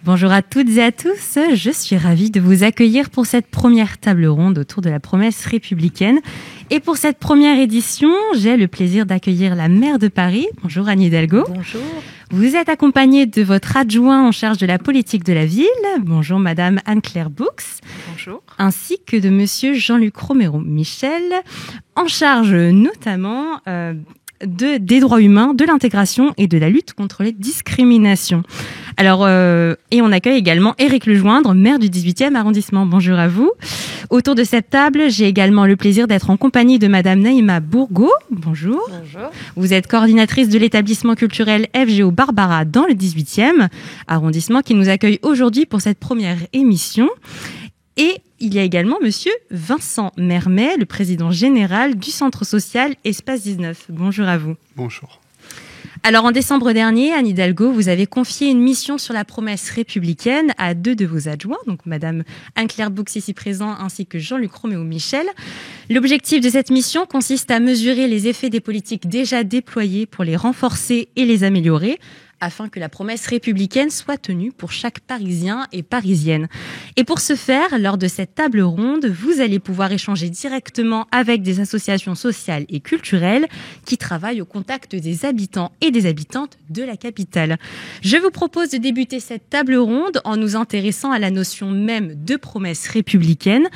Bonjour à toutes et à tous, je suis ravie de vous accueillir pour cette première table ronde autour de la promesse républicaine. Et pour cette première édition, j'ai le plaisir d'accueillir la maire de Paris. Bonjour Anne Hidalgo. Bonjour. Vous êtes accompagnée de votre adjoint en charge de la politique de la ville. Bonjour Madame Anne-Claire Boux. Bonjour. Ainsi que de Monsieur Jean-Luc Romero-Michel, en charge notamment des droits humains, de l'intégration et de la lutte contre les discriminations. Alors, et on accueille également Éric Lejoindre, maire du 18e arrondissement. Bonjour à vous. Autour de cette table, j'ai également le plaisir d'être en compagnie de Madame Naïma Bourgault. Bonjour. Bonjour. Vous êtes coordinatrice de l'établissement culturel FGO Barbara dans le 18e arrondissement qui nous accueille aujourd'hui pour cette première émission. Et il y a également Monsieur Vincent Mermet, le président général du centre social Espace 19. Bonjour à vous. Bonjour. Alors, en décembre dernier, Anne Hidalgo, vous avez confié une mission sur la promesse républicaine à 2 de vos adjoints, donc Madame Anne-Claire Boux ici présent, ainsi que Jean-Luc Romero-Michel. L'objectif de cette mission consiste à mesurer les effets des politiques déjà déployées pour les renforcer et les améliorer, afin que la promesse républicaine soit tenue pour chaque Parisien et Parisienne. Et pour ce faire, lors de cette table ronde, vous allez pouvoir échanger directement avec des associations sociales et culturelles qui travaillent au contact des habitants et des habitantes de la capitale. Je vous propose de débuter cette table ronde en nous intéressant à la notion même de promesse républicaine.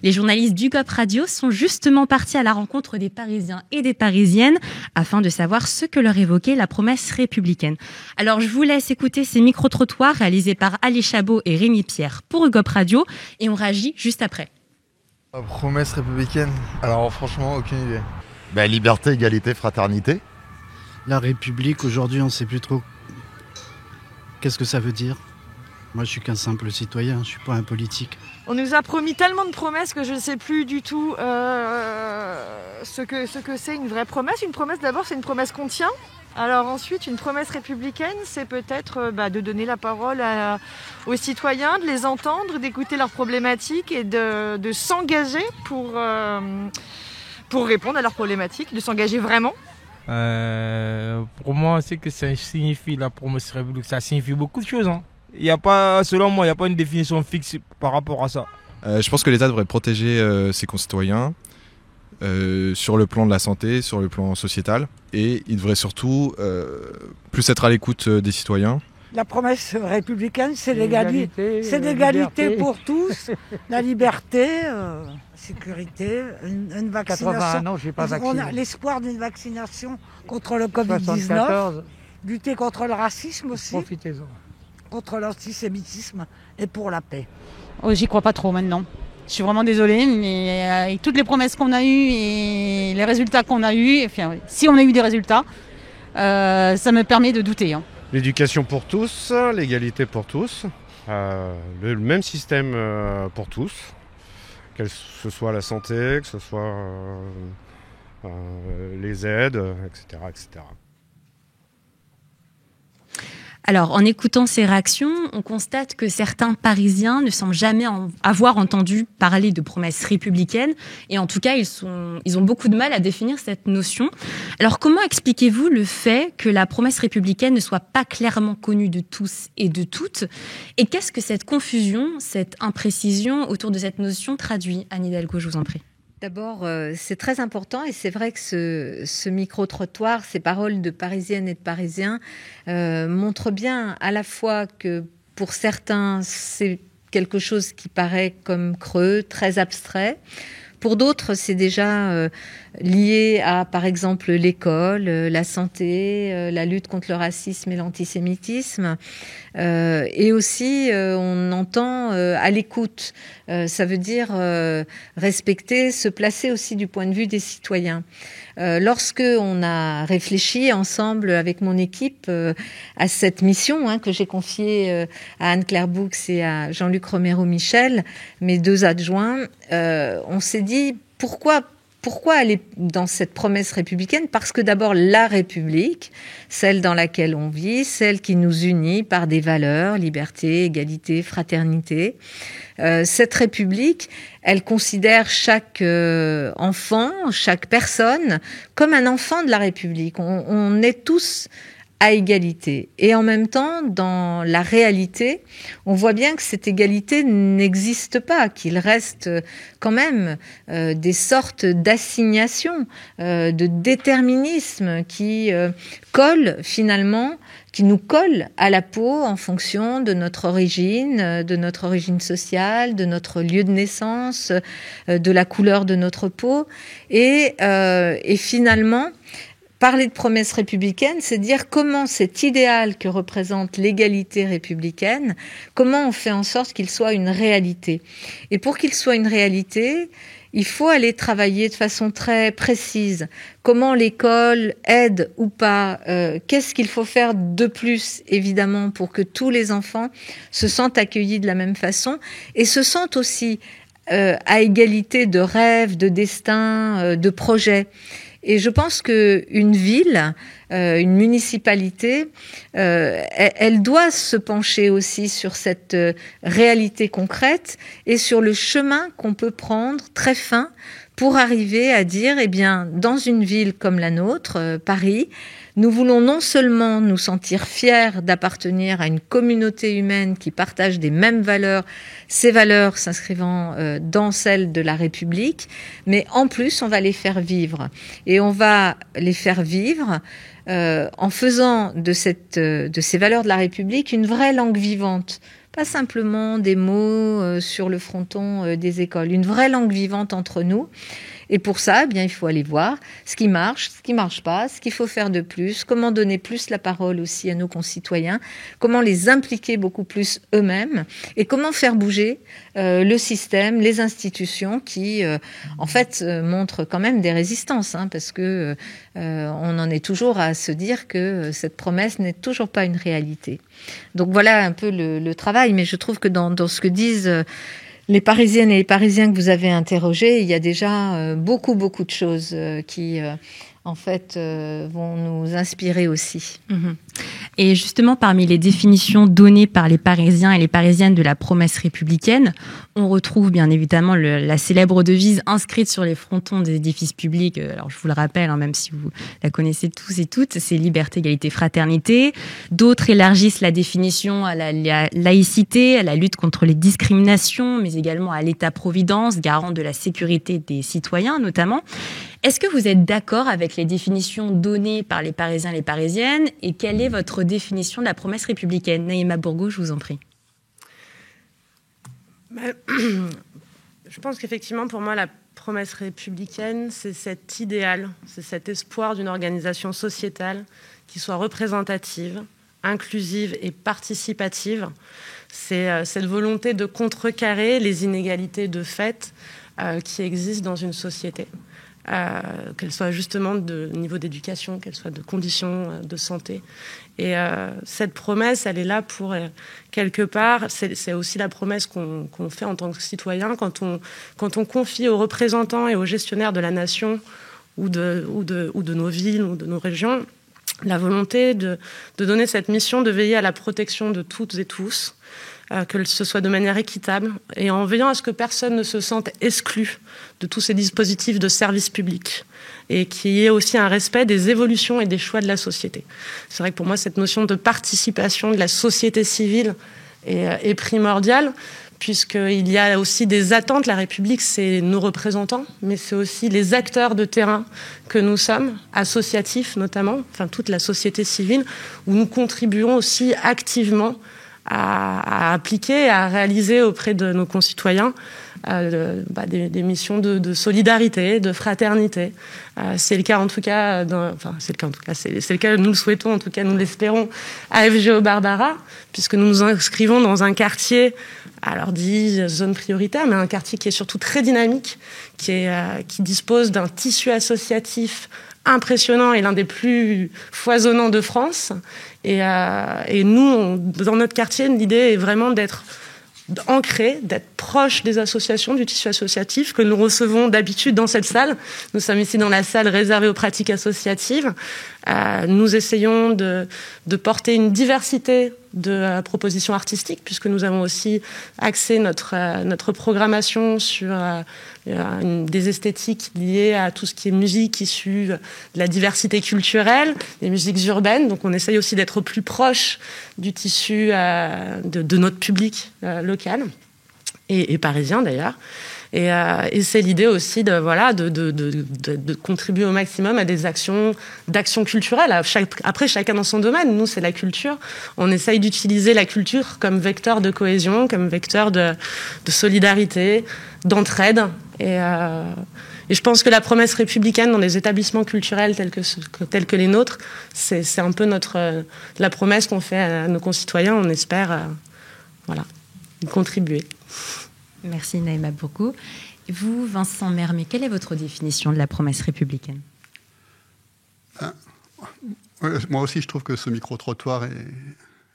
Les journalistes du GOP Radio sont justement partis à la rencontre des Parisiens et des Parisiennes afin de savoir ce que leur évoquait la promesse républicaine. Alors, je vous laisse écouter ces micro-trottoirs réalisés par Ali Chabot et Rémi Pierre pour GOP Radio et on réagit juste après. La promesse républicaine, alors franchement, aucune idée. Liberté, égalité, fraternité. La République, aujourd'hui, on ne sait plus trop qu'est-ce que ça veut dire. Moi, je suis qu'un simple citoyen, je ne suis pas un politique. On nous a promis tellement de promesses que je ne sais plus du tout ce que c'est une vraie promesse. Une promesse, d'abord, c'est une promesse qu'on tient. Alors ensuite, une promesse républicaine, c'est peut-être de donner la parole aux citoyens, de les entendre, d'écouter leurs problématiques et de s'engager pour répondre à leurs problématiques, de s'engager vraiment. Pour moi, c'est que ça signifie la promesse républicaine, ça signifie beaucoup de choses. Il y a pas, selon moi, il n'y a pas une définition fixe par rapport à ça. Je pense que l'État devrait protéger ses concitoyens. Sur le plan de la santé, sur le plan sociétal, et il devrait surtout plus être à l'écoute des citoyens. La promesse républicaine, c'est l'égalité pour tous, la liberté, la sécurité, une vaccination. 81 ans, je suis pas vacciné. On a l'espoir d'une vaccination contre le Covid-19, lutter contre le racisme aussi, profitez-en, contre l'antisémitisme et pour la paix. Oh, j'y crois pas trop maintenant. Je suis vraiment désolée, mais avec toutes les promesses qu'on a eues et les résultats qu'on a eus, enfin, si on a eu des résultats, ça me permet de douter. L'éducation pour tous, l'égalité pour tous, le même système pour tous, que ce soit la santé, que ce soit les aides, etc., etc. Alors, en écoutant ces réactions, on constate que certains Parisiens ne semblent jamais avoir entendu parler de promesses républicaines. Et en tout cas, ils ont beaucoup de mal à définir cette notion. Alors, comment expliquez-vous le fait que la promesse républicaine ne soit pas clairement connue de tous et de toutes? Et qu'est-ce que cette confusion, cette imprécision autour de cette notion traduit? Anne Hidalgo, je vous en prie. D'abord, c'est très important et c'est vrai que ce micro-trottoir, ces paroles de Parisiennes et de Parisiens montrent bien à la fois que pour certains, c'est quelque chose qui paraît comme creux, très abstrait. Pour d'autres, c'est déjà lié à, par exemple, l'école, la santé, la lutte contre le racisme et l'antisémitisme. Et aussi, on entend à l'écoute. Ça veut dire respecter, se placer aussi du point de vue des citoyens. Lorsque on a réfléchi ensemble avec mon équipe à cette mission que j'ai confiée à Anne-Claire Boux et à Jean-Luc Romero-Michel, mes 2 adjoints, on s'est dit pourquoi aller dans cette promesse républicaine? Parce que d'abord, la République, celle dans laquelle on vit, celle qui nous unit par des valeurs, liberté, égalité, fraternité, cette République, elle considère chaque enfant, chaque personne comme un enfant de la République. On est tous à égalité. Et en même temps, dans la réalité, on voit bien que cette égalité n'existe pas, qu'il reste quand même des sortes d'assignations, de déterminisme qui collent finalement, qui nous collent à la peau en fonction de notre origine sociale, de notre lieu de naissance, de la couleur de notre peau. Et finalement, parler de promesse républicaine, c'est dire comment cet idéal que représente l'égalité républicaine, comment on fait en sorte qu'il soit une réalité. Et pour qu'il soit une réalité, il faut aller travailler de façon très précise. Comment l'école aide ou pas, qu'est-ce qu'il faut faire de plus, évidemment, pour que tous les enfants se sentent accueillis de la même façon et se sentent aussi à égalité de rêves, de destins, de projets. Et je pense qu'une ville, une municipalité, elle doit se pencher aussi sur cette réalité concrète et sur le chemin qu'on peut prendre très fin pour arriver à dire, eh bien, dans une ville comme la nôtre, Paris, nous voulons non seulement nous sentir fiers d'appartenir à une communauté humaine qui partage des mêmes valeurs, ces valeurs s'inscrivant dans celles de la République, mais en plus, on va les faire vivre. Et on va les faire vivre en faisant de ces valeurs de la République une vraie langue vivante. Pas simplement des mots sur le fronton des écoles, une vraie langue vivante entre nous. Et pour ça, eh bien, il faut aller voir ce qui marche pas, ce qu'il faut faire de plus, comment donner plus la parole aussi à nos concitoyens, comment les impliquer beaucoup plus eux-mêmes et comment faire bouger le système, les institutions qui, en fait, montrent quand même des résistances, hein, parce que on en est toujours à se dire que cette promesse n'est toujours pas une réalité. Donc voilà un peu le travail, mais je trouve que dans ce que disent les Parisiennes et les Parisiens que vous avez interrogés, il y a déjà beaucoup de choses qui, en fait, vont nous inspirer aussi. Mmh. Et justement, parmi les définitions données par les Parisiens et les Parisiennes de la promesse républicaine, on retrouve bien évidemment la célèbre devise inscrite sur les frontons des édifices publics. Alors, je vous le rappelle, hein, même si vous la connaissez tous et toutes, c'est liberté, égalité, fraternité. D'autres élargissent la définition à la laïcité, à la lutte contre les discriminations, mais également à l'État-providence, garant de la sécurité des citoyens notamment. Est-ce que vous êtes d'accord avec les définitions données par les Parisiens et les Parisiennes et quelle est votre définition de la promesse républicaine? Naïma Bourgault, je vous en prie. Je pense qu'effectivement, pour moi, la promesse républicaine, c'est cet idéal, c'est cet espoir d'une organisation sociétale qui soit représentative, inclusive et participative. C'est cette volonté de contrecarrer les inégalités de fait qui existent dans une société. Qu'elles soient justement de niveau d'éducation, qu'elles soient de conditions de santé. Et cette promesse, elle est là pour, quelque part, c'est aussi la promesse qu'on fait en tant que citoyen quand on confie aux représentants et aux gestionnaires de la nation ou de nos villes ou de nos régions la volonté de donner cette mission de veiller à la protection de toutes et tous, que ce soit de manière équitable et en veillant à ce que personne ne se sente exclu de tous ces dispositifs de service public et qu'il y ait aussi un respect des évolutions et des choix de la société. C'est vrai que pour moi, cette notion de participation de la société civile est primordiale puisqu'il y a aussi des attentes. La République, c'est nos représentants, mais c'est aussi les acteurs de terrain que nous sommes, associatifs notamment, enfin toute la société civile, où nous contribuons aussi activement à appliquer, à réaliser auprès de nos concitoyens des missions de solidarité, de fraternité. C'est le cas en tout cas, c'est le cas, nous le souhaitons, en tout cas nous l'espérons, à FGO Barbara, puisque nous nous inscrivons dans un quartier, alors dit zone prioritaire, mais un quartier qui est surtout très dynamique, qui dispose d'un tissu associatif impressionnant et l'un des plus foisonnants de France. Et nous, dans notre quartier, l'idée est vraiment d'être ancré, d'être proche des associations, du tissu associatif que nous recevons d'habitude dans cette salle. Nous sommes ici dans la salle réservée aux pratiques associatives. Nous essayons de porter une diversité de propositions artistiques, puisque nous avons aussi axé notre programmation sur des esthétiques liées à tout ce qui est musique issue de la diversité culturelle, des musiques urbaines. Donc on essaye aussi d'être au plus proche du tissu de notre public local et parisien d'ailleurs. Et c'est l'idée aussi de contribuer au maximum à des actions culturelles. Après, chacun dans son domaine. Nous, c'est la culture. On essaye d'utiliser la culture comme vecteur de cohésion, comme vecteur de solidarité, d'entraide. Et je pense que la promesse républicaine dans les établissements culturels tels que les nôtres, c'est un peu la promesse qu'on fait à nos concitoyens. On espère y contribuer. Merci Naïma Bourgou. Vous, Vincent Mermet, quelle est votre définition de la promesse républicaine ? Moi aussi, je trouve que ce micro-trottoir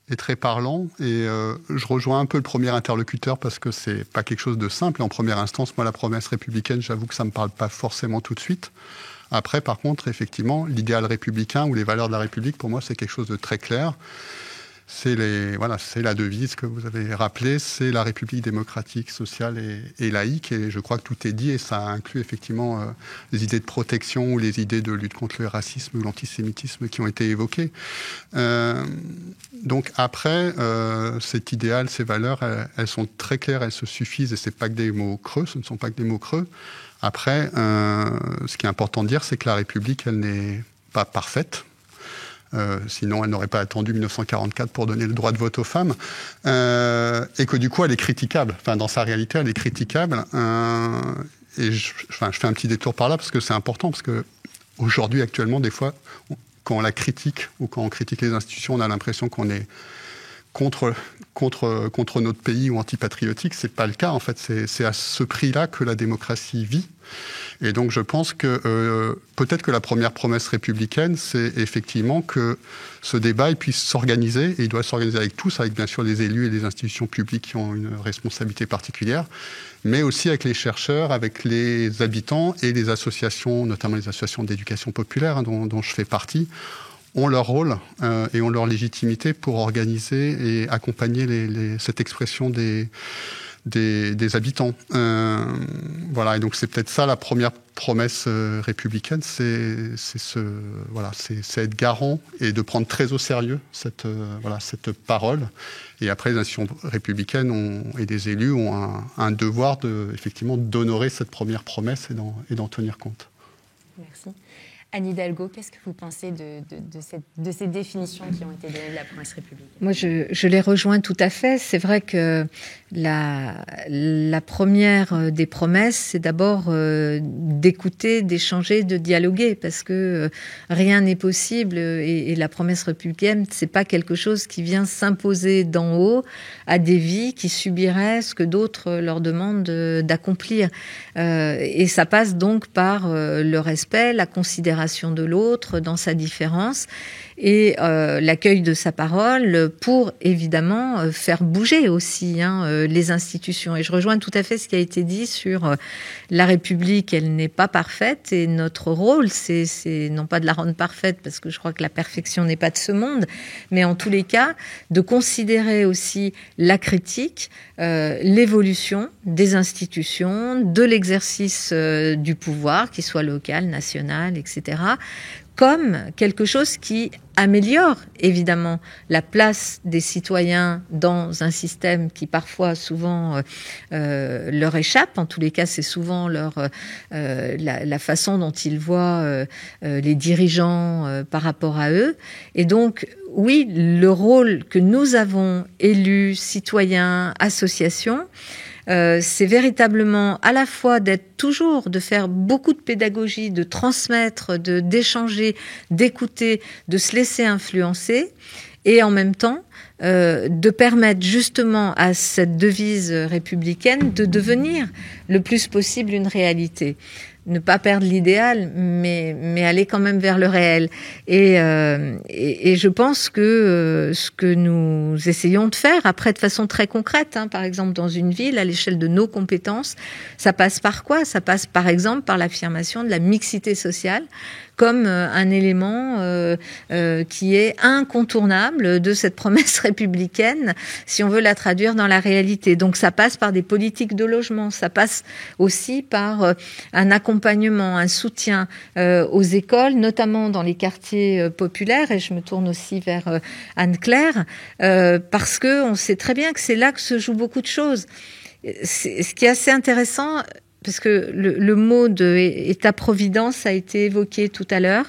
est très parlant. Et je rejoins un peu le premier interlocuteur parce que c'est pas quelque chose de simple. Et en première instance, moi, la promesse républicaine, j'avoue que ça me parle pas forcément tout de suite. Après, par contre, effectivement, l'idéal républicain ou les valeurs de la République, pour moi, c'est quelque chose de très clair. C'est la devise que vous avez rappelée, c'est la République démocratique, sociale et laïque. Et je crois que tout est dit et ça inclut effectivement les idées de protection ou les idées de lutte contre le racisme ou l'antisémitisme qui ont été évoquées. Donc après, cet idéal, ces valeurs, elles sont très claires, elles se suffisent et c'est pas que des mots creux, ce ne sont pas que des mots creux. Après, ce qui est important de dire, c'est que la République, elle n'est pas parfaite. Sinon, elle n'aurait pas attendu 1944 pour donner le droit de vote aux femmes, et que du coup, elle est critiquable. Enfin, dans sa réalité, elle est critiquable. Et je fais un petit détour par là parce que c'est important, parce que aujourd'hui, actuellement, des fois, quand on la critique ou quand on critique les institutions, on a l'impression qu'on est contre notre pays ou antipatriotique. C'est pas le cas, en fait. C'est à ce prix-là que la démocratie vit. Et donc, je pense que peut-être que la première promesse républicaine, c'est effectivement que ce débat il puisse s'organiser, et il doit s'organiser avec tous, avec bien sûr les élus et les institutions publiques qui ont une responsabilité particulière, mais aussi avec les chercheurs, avec les habitants et les associations, notamment les associations d'éducation populaire, hein, dont je fais partie, ont leur rôle et ont leur légitimité pour organiser et accompagner cette expression des habitants. Voilà, et donc c'est peut-être ça la première promesse républicaine, c'est être garant et de prendre très au sérieux cette parole. Et après, les institutions républicaines et les élus ont un devoir effectivement d'honorer cette première promesse et d'en tenir compte. Merci. Anne Hidalgo, qu'est-ce que vous pensez de ces définitions qui ont été données de la promesse républicaine ? Moi, je les rejoins tout à fait. C'est vrai que la première des promesses, c'est d'abord d'écouter, d'échanger, de dialoguer, parce que rien n'est possible. Et la promesse républicaine, c'est pas quelque chose qui vient s'imposer d'en haut à des vies qui subiraient ce que d'autres leur demandent d'accomplir. Et ça passe donc par le respect, la considération de l'autre dans sa différence et l'accueil de sa parole pour évidemment faire bouger aussi les institutions. Et je rejoins tout à fait ce qui a été dit sur la République. Elle n'est pas parfaite et notre rôle, c'est non pas de la rendre parfaite parce que je crois que la perfection n'est pas de ce monde, mais en tous les cas de considérer aussi la critique, l'évolution des institutions, de l'exercice du pouvoir, qu'il soit local, national, etc., comme quelque chose qui améliore évidemment la place des citoyens dans un système qui parfois souvent leur échappe. En tous les cas, c'est souvent la façon dont ils voient les dirigeants par rapport à eux. Et donc, oui, le rôle que nous avons, élus, citoyens, associations, c'est véritablement à la fois de faire beaucoup de pédagogie, de transmettre, d'échanger, d'écouter, de se laisser influencer, et en même temps de permettre justement à cette devise républicaine de devenir le plus possible une réalité. ne pas perdre l'idéal, mais aller quand même vers le réel. Et je pense que ce que nous essayons de faire, après de façon très concrète, par exemple dans une ville, à l'échelle de nos compétences, ça passe par quoi ? Ça passe par exemple par l'affirmation de la mixité sociale comme un élément qui est incontournable de cette promesse républicaine, si on veut la traduire dans la réalité. Donc ça passe par des politiques de logement, ça passe aussi par un accompagnement, un soutien aux écoles, notamment dans les quartiers populaires, et je me tourne aussi vers Anne-Claire, parce que on sait très bien que c'est là que se jouent beaucoup de choses. Ce qui est assez intéressant, parce que le mot de État-providence a été évoqué tout à l'heure.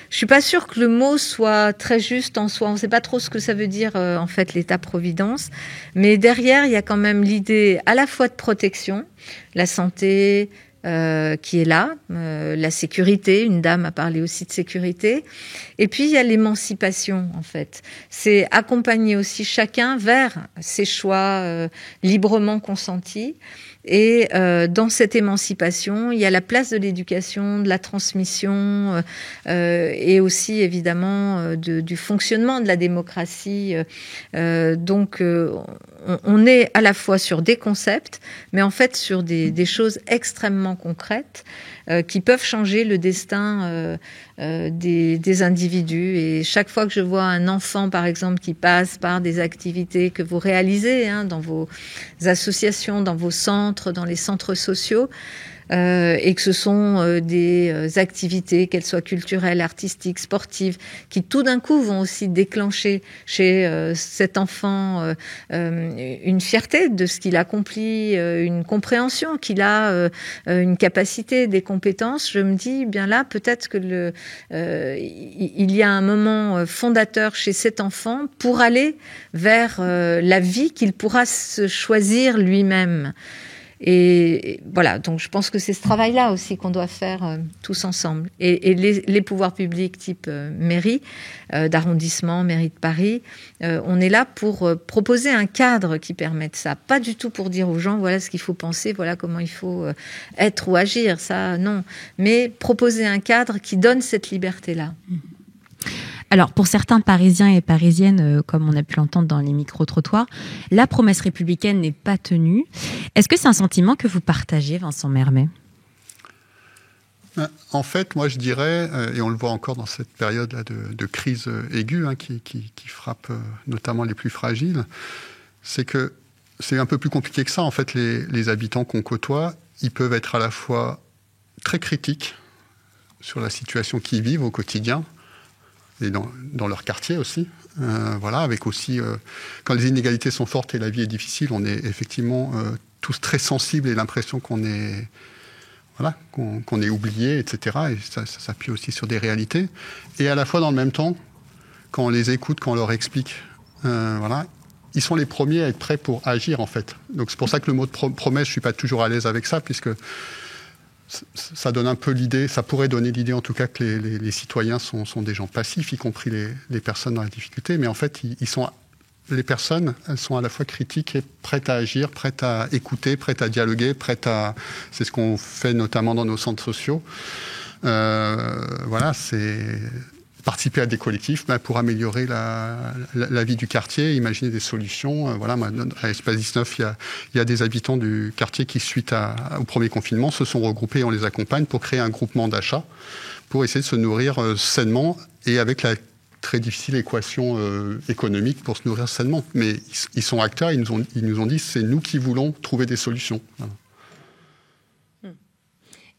Je suis pas sûre que le mot soit très juste en soi. On ne sait pas trop ce que ça veut dire en fait l'État-providence, mais derrière il y a quand même l'idée à la fois de protection, la santé qui est là, la sécurité. Une dame a parlé aussi de sécurité, et puis il y a l'émancipation en fait. C'est accompagner aussi chacun vers ses choix librement consentis. Et dans cette émancipation, il y a la place de l'éducation, de la transmission et aussi évidemment du fonctionnement de la démocratie. Donc on est à la fois sur des concepts, mais en fait sur des choses extrêmement concrètes qui peuvent changer le destin des individus. Et chaque fois que je vois un enfant, par exemple, qui passe par des activités que vous réalisez dans vos associations, dans vos centres, dans les centres sociaux, et que ce sont des activités, qu'elles soient culturelles, artistiques, sportives, qui tout d'un coup vont aussi déclencher chez cet enfant une fierté de ce qu'il accomplit, une compréhension qu'il a, une capacité, des compétences. Je me dis, bien là, peut-être que il y a un moment fondateur chez cet enfant pour aller vers la vie qu'il pourra se choisir lui-même. Et voilà, donc je pense que c'est ce travail-là aussi qu'on doit faire tous ensemble. Et les pouvoirs publics type mairie, d'arrondissement, mairie de Paris, on est là pour proposer un cadre qui permette ça. Pas du tout pour dire aux gens, voilà ce qu'il faut penser, voilà comment il faut être ou agir, ça non. Mais proposer un cadre qui donne cette liberté-là. Alors, pour certains Parisiens et Parisiennes, comme on a pu l'entendre dans les micro-trottoirs, la promesse républicaine n'est pas tenue. Est-ce que c'est un sentiment que vous partagez, Vincent Mermet ? En fait, moi je dirais, et on le voit encore dans cette période-là de crise aiguë qui frappe notamment les plus fragiles, c'est que c'est un peu plus compliqué que ça. En fait, les habitants qu'on côtoie, ils peuvent être à la fois très critiques sur la situation qu'ils vivent au quotidien, et dans leur quartier aussi. Voilà, avec aussi, quand les inégalités sont fortes et la vie est difficile, on est effectivement tous très sensibles et l'impression qu'on est, voilà, qu'on est oublié, etc. Et ça s'appuie aussi sur des réalités. Et à la fois, dans le même temps, quand on les écoute, quand on leur explique, voilà, ils sont les premiers à être prêts pour agir, en fait. Donc c'est pour ça que le mot de promesse, je suis pas toujours à l'aise avec ça, puisque ça donne un peu l'idée, ça pourrait donner l'idée en tout cas que les citoyens sont des gens passifs, y compris les personnes dans la difficulté, mais en fait, les personnes, elles sont à la fois critiques et prêtes à agir, prêtes à écouter, prêtes à dialoguer, c'est ce qu'on fait notamment dans nos centres sociaux. Voilà, c'est participer à des collectifs pour améliorer la vie du quartier, imaginer des solutions. Voilà, à Espace 19, il y a des habitants du quartier qui, suite au premier confinement, se sont regroupés et on les accompagne pour créer un groupement d'achat pour essayer de se nourrir sainement et avec la très difficile équation économique pour se nourrir sainement. Mais ils sont acteurs, ils nous ont dit c'est nous qui voulons trouver des solutions. Voilà.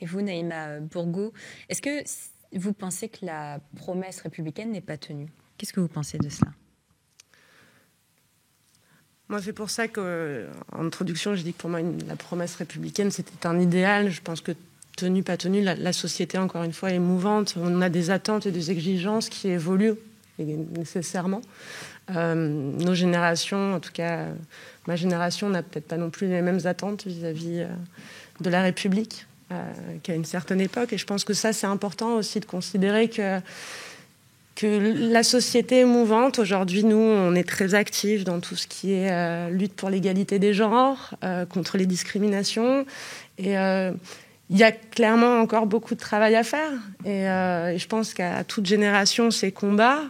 Et vous, Naïma Bourgou, est-ce que vous pensez que la promesse républicaine n'est pas tenue ? Qu'est-ce que vous pensez de cela ? Moi, c'est pour ça qu'en introduction, j'ai dit que pour moi, la promesse républicaine, c'était un idéal. Je pense que tenue, pas tenue, la société, encore une fois, est mouvante. On a des attentes et des exigences qui évoluent nécessairement. Nos générations, en tout cas, ma génération, n'a peut-être pas non plus les mêmes attentes vis-à-vis de la République qu'à une certaine époque. Et je pense que ça, c'est important aussi de considérer que la société est mouvante. Aujourd'hui, nous, on est très actifs dans tout ce qui est lutte pour l'égalité des genres, contre les discriminations. Et il Il y a clairement encore beaucoup de travail à faire. Et je pense qu'à toute génération, ces combats...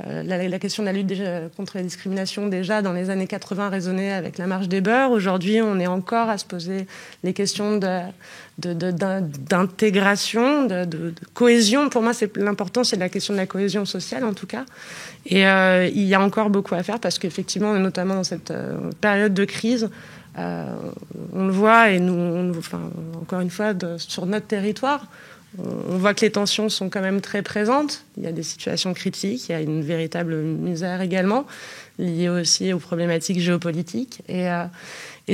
La question de la lutte contre la discrimination, déjà dans les années 80, résonnait avec la marche des beurs. Aujourd'hui, on est encore à se poser les questions d'intégration, de cohésion. Pour moi, l'important, c'est la question de la cohésion sociale, en tout cas. Et il y a encore beaucoup à faire parce qu'effectivement, notamment dans cette période de crise, on le voit, et nous, encore une fois, sur notre territoire, on voit que les tensions sont quand même très présentes. Il y a des situations critiques, il y a une véritable misère également, liée aussi aux problématiques géopolitiques. Et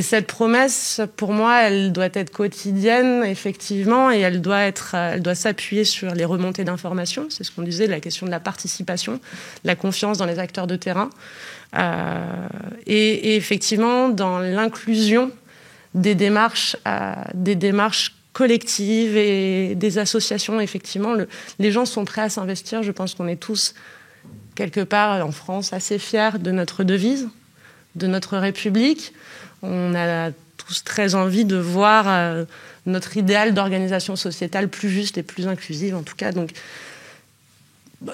cette promesse, pour moi, elle doit être quotidienne, effectivement, et elle doit s'appuyer sur les remontées d'informations. C'est ce qu'on disait, la question de la participation, la confiance dans les acteurs de terrain, et effectivement dans l'inclusion des démarches collectives et des associations. Effectivement, les gens sont prêts à s'investir. Je pense qu'on est tous, quelque part en France, assez fiers de notre devise, de notre République. On a tous très envie de voir notre idéal d'organisation sociétale plus juste et plus inclusive, en tout cas. Donc,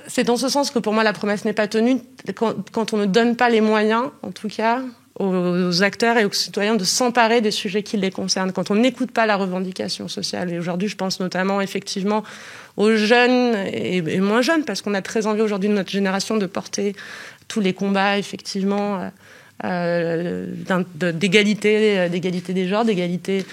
c'est dans ce sens que pour moi la promesse n'est pas tenue. Quand on ne donne pas les moyens, en tout cas, aux acteurs et aux citoyens de s'emparer des sujets qui les concernent, quand on n'écoute pas la revendication sociale. Et aujourd'hui, je pense notamment effectivement aux jeunes et moins jeunes, parce qu'on a très envie aujourd'hui de notre génération de porter tous les combats, effectivement, d'égalité des genres, d'égalité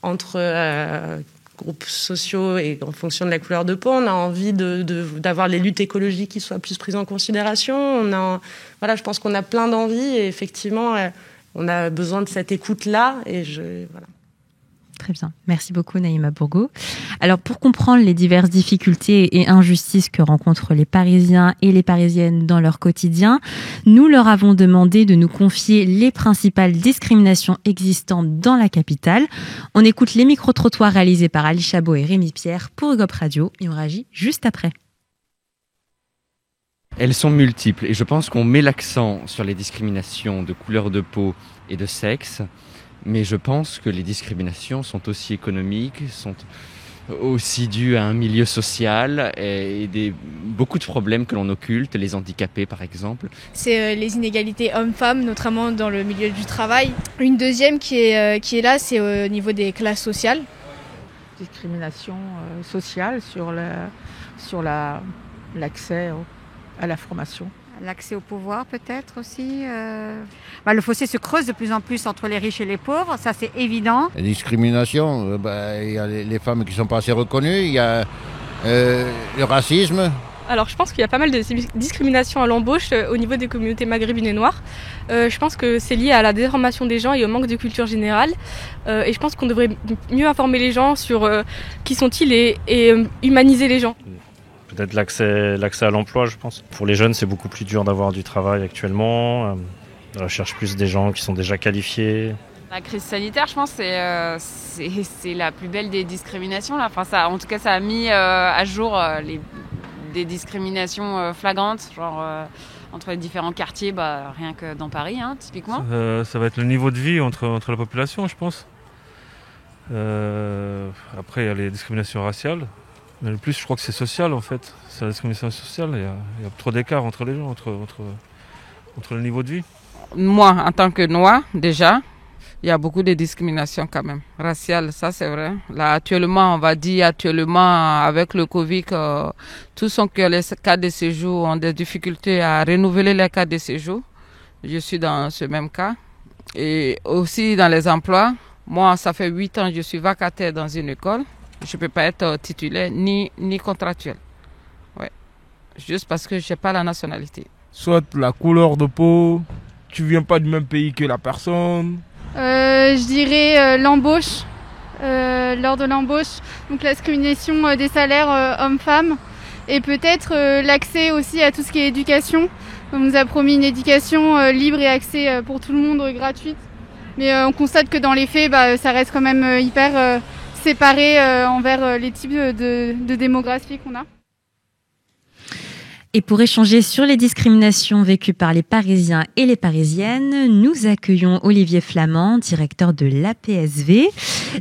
entre groupes sociaux et en fonction de la couleur de peau. On a envie d'avoir les luttes écologiques qui soient plus prises en considération. Voilà, je pense qu'on a plein d'envies et effectivement, on a besoin de cette écoute-là. Voilà. Très bien. Merci beaucoup, Naïma Bourgault. Alors, pour comprendre les diverses difficultés et injustices que rencontrent les Parisiens et les Parisiennes dans leur quotidien, nous leur avons demandé de nous confier les principales discriminations existantes dans la capitale. On écoute les micro-trottoirs réalisés par Ali Chabot et Rémi Pierre pour Europe Radio et on réagit juste après. Elles sont multiples et je pense qu'on met l'accent sur les discriminations de couleur de peau et de sexe. Mais je pense que les discriminations sont aussi économiques, sont aussi dues à un milieu social et beaucoup de problèmes que l'on occulte, les handicapés par exemple. C'est les inégalités hommes-femmes, notamment dans le milieu du travail. Une deuxième qui est là, c'est au niveau des classes sociales. Discrimination sociale sur l'accès à la formation. L'accès au pouvoir peut-être aussi. Le fossé se creuse de plus en plus entre les riches et les pauvres, ça c'est évident. La discrimination, il y a les femmes qui ne sont pas assez reconnues, il y a le racisme. Alors je pense qu'il y a pas mal de discrimination à l'embauche au niveau des communautés maghrébines et noires. Je pense que c'est lié à la déformation des gens et au manque de culture générale. Et je pense qu'on devrait mieux informer les gens sur qui sont-ils et humaniser les gens. Peut-être l'accès à l'emploi, je pense. Pour les jeunes, c'est beaucoup plus dur d'avoir du travail actuellement. On recherche plus des gens qui sont déjà qualifiés. La crise sanitaire, je pense, c'est la plus belle des discriminations. Là. Enfin, en tout cas, ça a mis à jour des discriminations flagrantes, genre entre les différents quartiers, rien que dans Paris, typiquement. Ça va être le niveau de vie entre la population, je pense. Après, il y a les discriminations raciales. Mais le plus, je crois que c'est social, en fait. C'est la discrimination sociale. Il y a trop d'écart entre les gens, entre le niveau de vie. Moi, en tant que noire, déjà, il y a beaucoup de discrimination quand même. Raciale, ça c'est vrai. Là, actuellement, on va dire avec le Covid, tous ceux qui ont les cartes de séjour ont des difficultés à renouveler les cartes de séjour. Je suis dans ce même cas. Et aussi dans les emplois. Moi, ça fait 8 ans que je suis vacataire dans une école. Je ne peux pas être titulaire ni contractuel. Ouais. Juste parce que je n'ai pas la nationalité. Soit la couleur de peau, tu ne viens pas du même pays que la personne. Je dirais l'embauche, lors de l'embauche. Donc la discrimination des salaires hommes-femmes. Et peut-être l'accès aussi à tout ce qui est éducation. On nous a promis une éducation libre et accès pour tout le monde, gratuite. Mais on constate que dans les faits, ça reste quand même hyper... séparés envers les types de démographie qu'on a. Et pour échanger sur les discriminations vécues par les Parisiens et les Parisiennes, nous accueillons Olivier Flamand, directeur de l'APSV,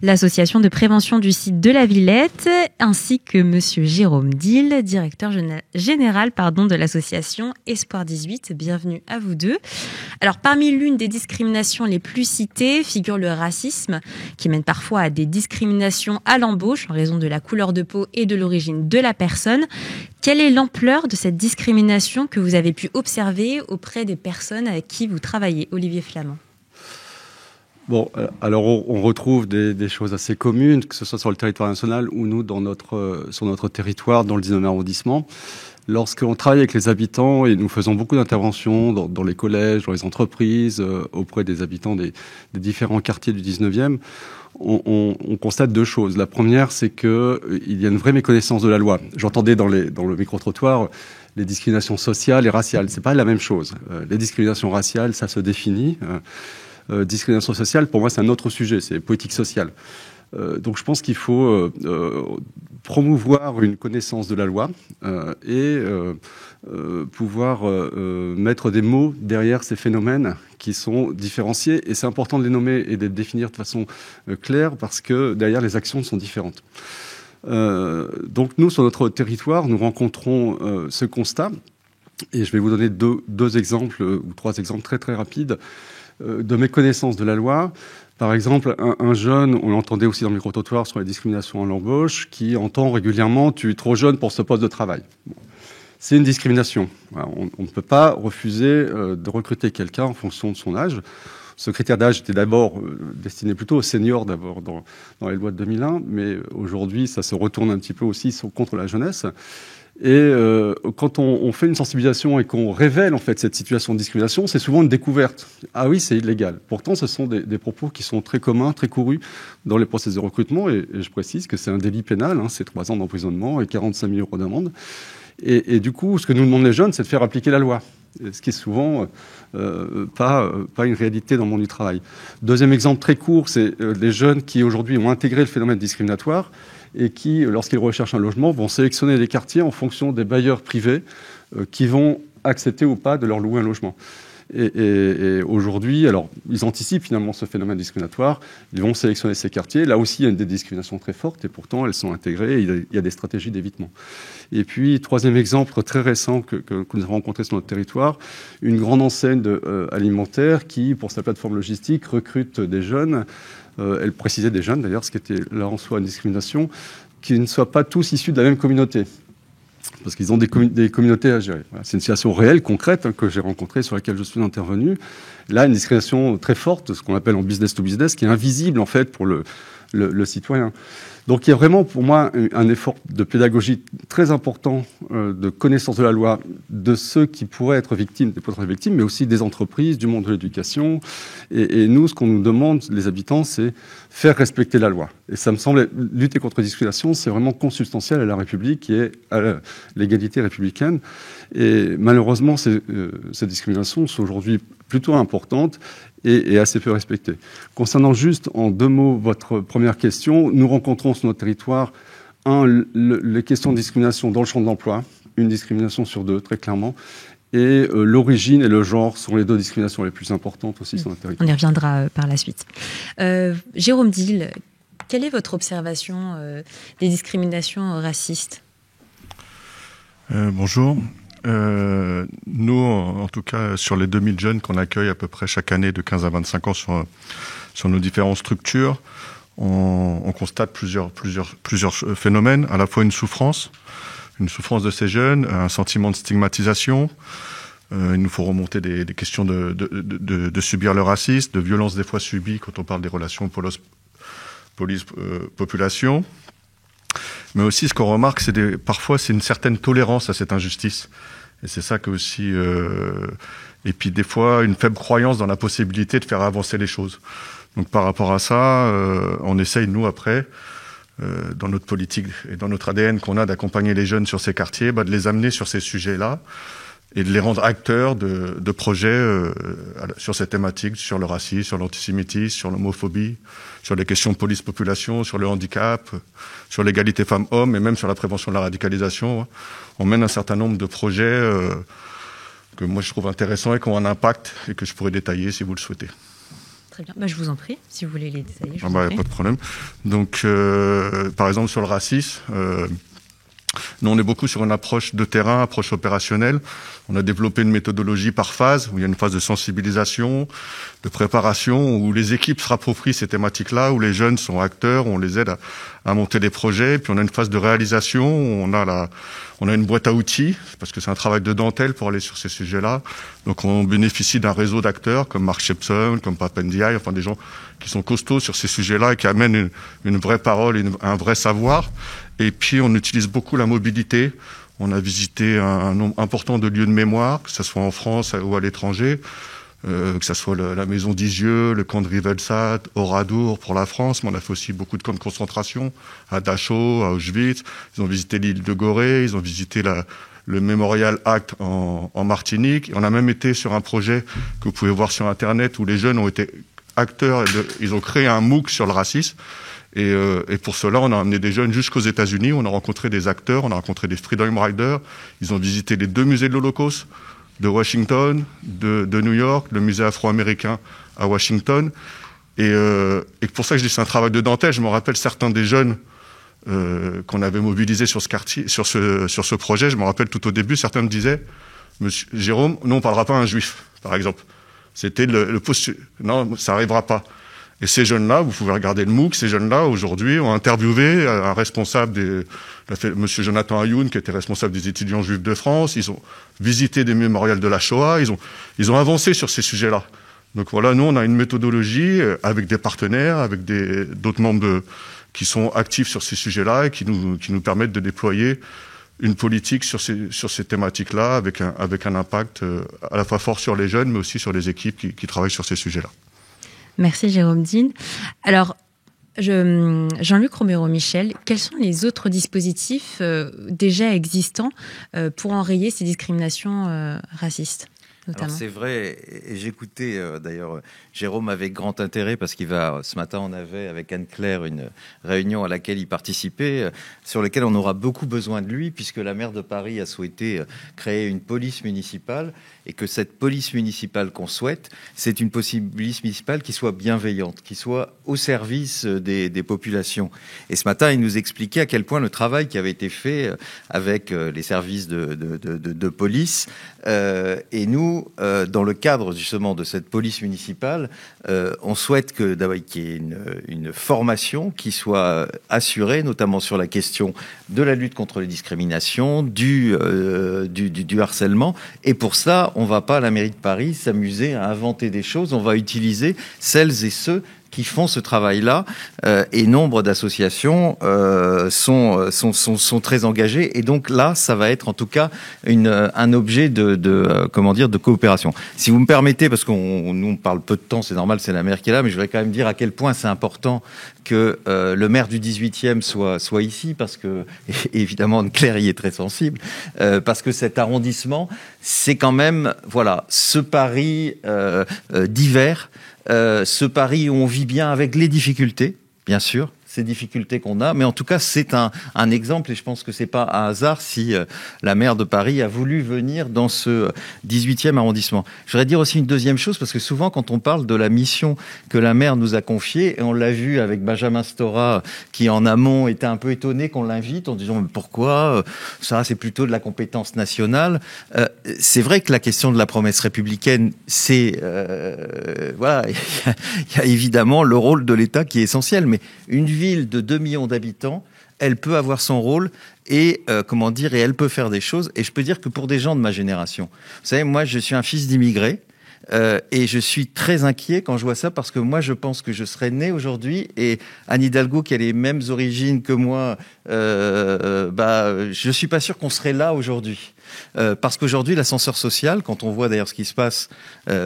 l'association de prévention du site de la Villette, ainsi que monsieur Jérôme Dil, directeur général de l'association Espoir 18. Bienvenue à vous deux. Alors, parmi l'une des discriminations les plus citées figure le racisme, qui mène parfois à des discriminations à l'embauche en raison de la couleur de peau et de l'origine de la personne. Quelle est l'ampleur de cette discrimination que vous avez pu observer auprès des personnes avec qui vous travaillez, Olivier Flamand? Bon, alors on retrouve des choses assez communes, que ce soit sur le territoire national ou nous sur notre territoire, dans le 19e arrondissement. Lorsqu'on travaille avec les habitants, et nous faisons beaucoup d'interventions dans les collèges, dans les entreprises, auprès des habitants des différents quartiers du 19e, on constate deux choses. La première, c'est qu'il y a une vraie méconnaissance de la loi. J'entendais dans le micro-trottoir les discriminations sociales et raciales. C'est pas la même chose. Les discriminations raciales, ça se définit. Discrimination sociale, pour moi, c'est un autre sujet. C'est politique sociale. Donc je pense qu'il faut promouvoir une connaissance de la loi et pouvoir mettre des mots derrière ces phénomènes qui sont différenciés. Et c'est important de les nommer et de les définir de façon claire parce que derrière, les actions sont différentes. Donc nous, sur notre territoire, nous rencontrons ce constat. Et je vais vous donner deux exemples ou trois exemples très très rapides de méconnaissance de la loi. Par exemple, un jeune, on l'entendait aussi dans le micro-trottoir sur les discriminations à l'embauche, qui entend régulièrement « tu es trop jeune pour ce poste de travail ». Bon. C'est une discrimination. On ne peut pas refuser de recruter quelqu'un en fonction de son âge. Ce critère d'âge était d'abord destiné plutôt aux seniors d'abord dans les lois de 2001, mais aujourd'hui ça se retourne un petit peu aussi contre la jeunesse. Et quand on fait une sensibilisation et qu'on révèle en fait cette situation de discrimination, c'est souvent une découverte. Ah oui, c'est illégal. Pourtant, ce sont des propos qui sont très communs, très courus dans les process de recrutement. Et je précise que c'est un délit pénal, c'est 3 ans d'emprisonnement et 45 000 € d'amende. Et du coup, ce que nous demandent les jeunes, c'est de faire appliquer la loi. Ce qui est souvent pas une réalité dans le monde du travail. Deuxième exemple très court, c'est les jeunes qui aujourd'hui ont intégré le phénomène discriminatoire et qui, lorsqu'ils recherchent un logement, vont sélectionner les quartiers en fonction des bailleurs privés qui vont accepter ou pas de leur louer un logement. Et aujourd'hui, alors, ils anticipent finalement ce phénomène discriminatoire, ils vont sélectionner ces quartiers. Là aussi, il y a des discriminations très fortes et pourtant, elles sont intégrées et il y a des stratégies d'évitement. Et puis, troisième exemple très récent que nous avons rencontré sur notre territoire, une grande enseigne alimentaire qui, pour sa plateforme logistique, recrute des jeunes. Elle précisait des jeunes, d'ailleurs, ce qui était là en soi une discrimination, qui ne soient pas tous issus de la même communauté. Parce qu'ils ont des communautés à gérer. Voilà, c'est une situation réelle, concrète, que j'ai rencontrée, sur laquelle je suis intervenu. Là, une discrimination très forte, ce qu'on appelle en business to business, qui est invisible, en fait, pour le citoyen. Donc, il y a vraiment, pour moi, un effort de pédagogie très important, de connaissance de la loi, de ceux qui pourraient être victimes, des potentielles victimes, mais aussi des entreprises, du monde de l'éducation. Et nous, ce qu'on nous demande, les habitants, c'est faire respecter la loi. Et ça me semble, lutter contre la discrimination, c'est vraiment consubstantiel à la République et à l'égalité républicaine. Et malheureusement, ces discriminations sont aujourd'hui plutôt importantes et assez peu respectées. Concernant juste en 2 mots votre première question, nous rencontrons sur notre territoire les questions de discrimination dans le champ de l'emploi, une discrimination sur 2 très clairement, et l'origine et le genre sont les 2 discriminations les plus importantes aussi sur notre territoire. On y reviendra par la suite. Jérôme Dil, quelle est votre observation des discriminations racistes? Bonjour. Nous, en tout cas, sur les 2000 jeunes qu'on accueille à peu près chaque année de 15 à 25 ans sur nos différentes structures, on constate plusieurs phénomènes, à la fois une souffrance de ces jeunes, un sentiment de stigmatisation. Il nous faut remonter des questions de subir le racisme, de violences des fois subies quand on parle des relations police-population. Mais aussi, ce qu'on remarque, parfois, c'est une certaine tolérance à cette injustice. Et c'est ça que aussi... et puis, des fois, une faible croyance dans la possibilité de faire avancer les choses. Donc, par rapport à ça, on essaye, nous, après, dans notre politique et dans notre ADN qu'on a d'accompagner les jeunes sur ces quartiers, de les amener sur ces sujets-là, et de les rendre acteurs de projets sur ces thématiques, sur le racisme, sur l'antisémitisme, sur l'homophobie, sur les questions de police-population, sur le handicap, sur l'égalité femmes-hommes et même sur la prévention de la radicalisation. On mène un certain nombre de projets que moi je trouve intéressants et qui ont un impact et que je pourrais détailler si vous le souhaitez. Très bien, je vous en prie, si vous voulez les détailler. Pas de problème. Donc, par exemple, sur le racisme, nous, on est beaucoup sur une approche de terrain, approche opérationnelle. On a développé une méthodologie par phase, où il y a une phase de sensibilisation, de préparation, où les équipes se rapproprient ces thématiques-là, où les jeunes sont acteurs, où on les aide à monter des projets. Puis on a une phase de réalisation, où on a une boîte à outils, parce que c'est un travail de dentelle pour aller sur ces sujets-là. Donc on bénéficie d'un réseau d'acteurs comme Mark Shepson, comme Papendiaï, enfin des gens qui sont costauds sur ces sujets-là et qui amènent une vraie parole, un vrai savoir. Et puis, on utilise beaucoup la mobilité. On a visité un nombre important de lieux de mémoire, que ce soit en France ou à l'étranger, que ce soit la maison d'Isieux, le camp de Rivelsat, Oradour pour la France, mais on a fait aussi beaucoup de camps de concentration, à Dachau, à Auschwitz. Ils ont visité l'île de Gorée, ils ont visité le Memorial Act en Martinique. Et on a même été sur un projet que vous pouvez voir sur Internet où les jeunes ont été acteurs, ils ont créé un MOOC sur le racisme. Et pour cela, on a amené des jeunes jusqu'aux États-Unis. On a rencontré des acteurs, on a rencontré des Freedom Riders. Ils ont visité les 2 musées de l'Holocauste, de Washington, de New York, le musée afro-américain à Washington. Et pour ça que je dis que c'est un travail de dentelle. Je me rappelle certains des jeunes qu'on avait mobilisés sur ce quartier, sur ce projet. Je me rappelle tout au début, certains me disaient, Monsieur Jérôme, nous on parlera pas à un juif, par exemple. C'était le postulat. Non, ça arrivera pas. Et ces jeunes-là, vous pouvez regarder le MOOC, ces jeunes-là, aujourd'hui, ont interviewé un responsable Monsieur Jonathan Ayoun, qui était responsable des étudiants juifs de France. Ils ont visité des mémorials de la Shoah. Ils ont avancé sur ces sujets-là. Donc voilà, nous, on a une méthodologie avec des partenaires, avec d'autres membres qui sont actifs sur ces sujets-là et qui nous permettent de déployer une politique sur ces thématiques-là avec un impact à la fois fort sur les jeunes, mais aussi sur les équipes qui travaillent sur ces sujets-là. Merci Jérôme Dine. Alors, Jean-Luc Romero-Michel, quels sont les autres dispositifs déjà existants pour enrayer ces discriminations racistes notamment? Alors c'est vrai, et j'écoutais d'ailleurs Jérôme avec grand intérêt parce ce matin on avait avec Anne-Claire une réunion à laquelle il participait, sur laquelle on aura beaucoup besoin de lui puisque la maire de Paris a souhaité créer une police municipale et que cette police municipale qu'on souhaite, c'est une police municipale qui soit bienveillante, qui soit au service des populations. Et ce matin, il nous expliquait à quel point le travail qui avait été fait avec les services de police, et nous, dans le cadre justement de cette police municipale, on souhaite qu'il y ait une formation qui soit assurée, notamment sur la question de la lutte contre les discriminations, du harcèlement. Et pour ça, on ne va pas à la mairie de Paris s'amuser à inventer des choses. On va utiliser celles et ceux qui font ce travail-là, et nombre d'associations sont très engagées. Et donc là, ça va être en tout cas un objet de coopération. Si vous me permettez, parce nous on parle peu de temps, c'est normal, c'est la maire qui est là, mais je voudrais quand même dire à quel point c'est important que le maire du 18e soit ici, parce que évidemment Anne-Claire y est très sensible, parce que cet arrondissement, c'est quand même ce Paris divers. Ce Paris où on vit bien avec les difficultés, bien sûr, ces difficultés qu'on a, mais en tout cas c'est un exemple et je pense que c'est pas un hasard si la maire de Paris a voulu venir dans ce 18e arrondissement. Je voudrais dire aussi une deuxième chose parce que souvent quand on parle de la mission que la maire nous a confiée, et on l'a vu avec Benjamin Stora qui en amont était un peu étonné qu'on l'invite en disant mais pourquoi ça c'est plutôt de la compétence nationale. C'est vrai que la question de la promesse républicaine c'est il y a évidemment le rôle de l'État qui est essentiel, mais une ville de 2 millions d'habitants, elle peut avoir son rôle et et elle peut faire des choses. Et je peux dire que pour des gens de ma génération, vous savez, moi je suis un fils d'immigrés et je suis très inquiet quand je vois ça parce que moi je pense que je serais né aujourd'hui et Anne Hidalgo qui a les mêmes origines que moi, je suis pas sûr qu'on serait là aujourd'hui. Parce qu'aujourd'hui, l'ascenseur social, quand on voit d'ailleurs ce qui se passe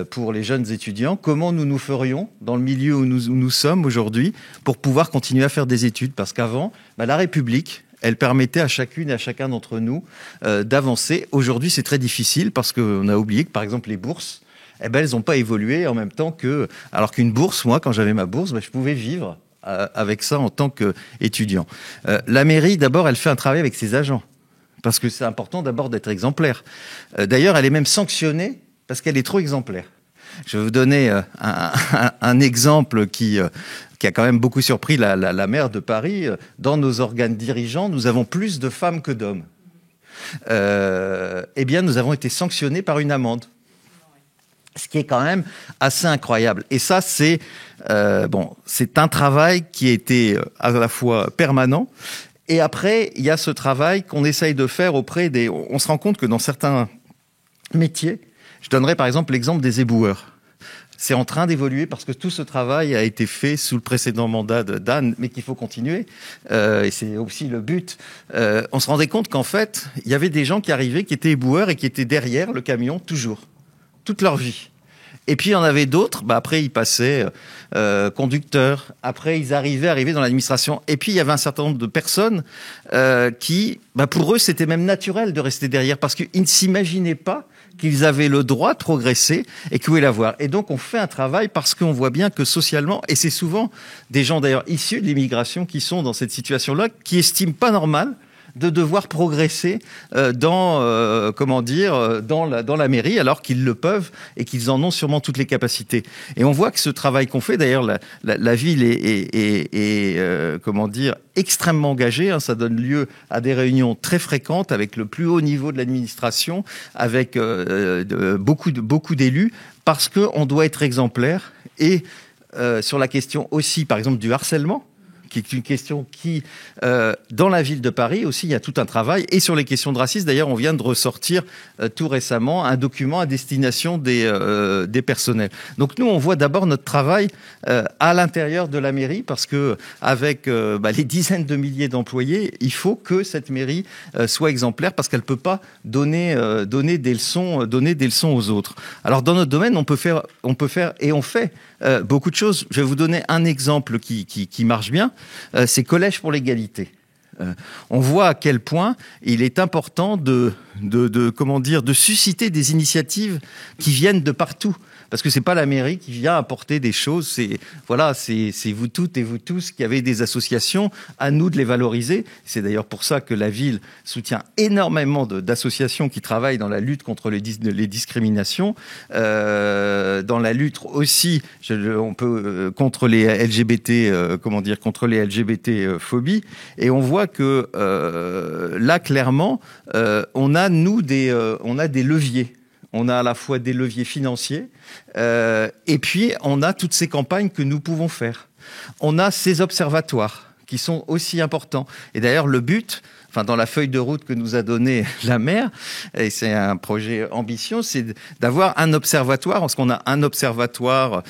pour les jeunes étudiants, comment nous ferions dans le milieu où nous sommes aujourd'hui pour pouvoir continuer à faire des études? Parce qu'avant, la République, elle permettait à chacune et à chacun d'entre nous d'avancer. Aujourd'hui, c'est très difficile parce qu'on a oublié que, par exemple, les bourses, elles n'ont pas évolué en même temps que... Alors qu'une bourse, moi, quand j'avais ma bourse, je pouvais vivre avec ça en tant qu'étudiant. La mairie, d'abord, elle fait un travail avec ses agents, parce que c'est important d'abord d'être exemplaire. D'ailleurs, elle est même sanctionnée parce qu'elle est trop exemplaire. Je vais vous donner un exemple qui a quand même beaucoup surpris la maire de Paris. Dans nos organes dirigeants, nous avons plus de femmes que d'hommes. Eh bien, nous avons été sanctionnés par une amende. Ce qui est quand même assez incroyable. Et ça, c'est un travail qui a été à la fois permanent. Et après, il y a ce travail qu'on essaye de faire auprès des... On se rend compte que dans certains métiers, je donnerai par exemple l'exemple des éboueurs. C'est en train d'évoluer parce que tout ce travail a été fait sous le précédent mandat d'Anne, mais qu'il faut continuer. Et c'est aussi le but. On se rendait compte qu'en fait, il y avait des gens qui arrivaient, qui étaient éboueurs et qui étaient derrière le camion toujours, toute leur vie. Et puis il y en avait d'autres, après ils passaient conducteurs, après ils arrivaient dans l'administration. Et puis il y avait un certain nombre de personnes qui, pour eux, c'était même naturel de rester derrière parce qu'ils ne s'imaginaient pas qu'ils avaient le droit de progresser et qu'ils pouvaient l'avoir. Et donc on fait un travail parce qu'on voit bien que socialement, et c'est souvent des gens d'ailleurs issus de l'immigration qui sont dans cette situation-là, qui estiment pas normal de devoir progresser dans la mairie alors qu'ils le peuvent et qu'ils en ont sûrement toutes les capacités. Et on voit que ce travail qu'on fait, d'ailleurs, la ville est extrêmement engagée. Ça donne lieu à des réunions très fréquentes avec le plus haut niveau de l'administration, avec beaucoup d'élus, parce qu'on doit être exemplaire. Et sur la question aussi, par exemple, du harcèlement, qui est une question qui, dans la ville de Paris aussi, il y a tout un travail. Et sur les questions de racisme, d'ailleurs, on vient de ressortir tout récemment un document à destination des personnels. Donc nous, on voit d'abord notre travail à l'intérieur de la mairie, parce que avec les dizaines de milliers d'employés, il faut que cette mairie soit exemplaire, parce qu'elle peut pas donner des leçons aux autres. Alors dans notre domaine, on peut faire et on fait beaucoup de choses. Je vais vous donner un exemple qui marche bien. C'est Collège pour l'égalité. On voit à quel point il est important de susciter des initiatives qui viennent de partout. Parce que c'est pas la mairie qui vient apporter des choses, c'est vous toutes et vous tous qui avez des associations, à nous de les valoriser. C'est d'ailleurs pour ça que la ville soutient énormément d'associations qui travaillent dans la lutte contre les discriminations, dans la lutte aussi, contre les LGBT, contre les LGBT phobies. Et on voit que là clairement, on a des leviers. On a à la fois des leviers financiers et puis on a toutes ces campagnes que nous pouvons faire. On a ces observatoires qui sont aussi importants. Et d'ailleurs, le but, dans la feuille de route que nous a donnée la maire, et c'est un projet ambitieux, c'est d'avoir un observatoire, parce qu'on a un observatoire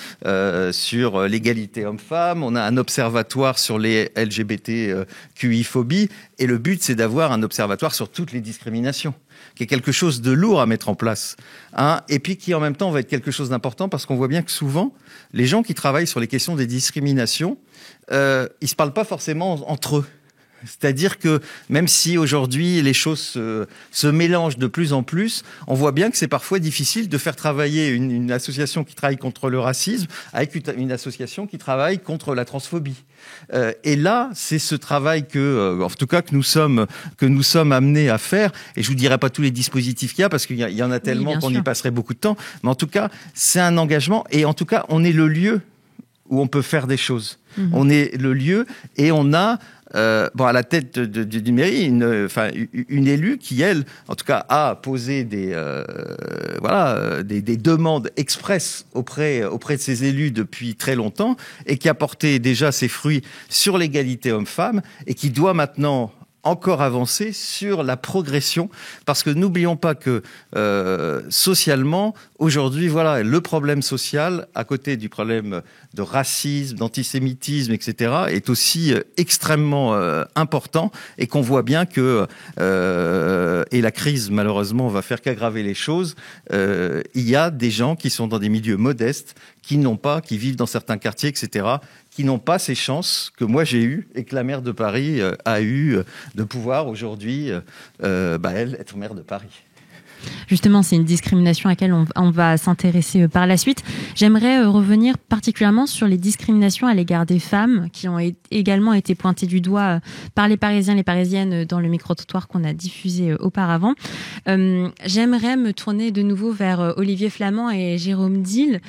sur l'égalité homme-femme, on a un observatoire sur les LGBTQI-phobies, et le but, c'est d'avoir un observatoire sur toutes les discriminations, qui est quelque chose de lourd à mettre en place, et puis qui en même temps va être quelque chose d'important, parce qu'on voit bien que souvent, les gens qui travaillent sur les questions des discriminations, ils se parlent pas forcément entre eux. C'est-à-dire que même si aujourd'hui les choses se mélangent de plus en plus, on voit bien que c'est parfois difficile de faire travailler une association qui travaille contre le racisme avec une association qui travaille contre la transphobie. Et là, c'est ce travail en tout cas que nous sommes amenés à faire. Et je vous dirai pas tous les dispositifs qu'il y a, parce qu'il y en a tellement qu'on y passerait beaucoup de temps. Mais en tout cas, c'est un engagement. Et en tout cas, on est le lieu où on peut faire des choses. Mmh. On est le lieu et on a à la tête d'une mairie, une élue qui, elle, en tout cas, a posé des demandes expresses auprès de ses élus depuis très longtemps, et qui a porté déjà ses fruits sur l'égalité homme-femme, et qui doit maintenant encore avancer sur la progression, parce que n'oublions pas que socialement, aujourd'hui, le problème social, à côté du problème de racisme, d'antisémitisme, etc., est aussi extrêmement important, et qu'on voit bien que, et la crise, malheureusement, va faire qu'aggraver les choses, il y a des gens qui sont dans des milieux modestes, qui vivent dans certains quartiers, etc., qui n'ont pas ces chances que moi j'ai eues et que la maire de Paris a eu de pouvoir aujourd'hui, elle, être maire de Paris. Justement, c'est une discrimination à laquelle on va s'intéresser par la suite. J'aimerais revenir particulièrement sur les discriminations à l'égard des femmes qui ont également été pointées du doigt par les Parisiens, les Parisiennes dans le micro-trottoir qu'on a diffusé auparavant. J'aimerais me tourner de nouveau vers Olivier Flamand et Jérôme Dil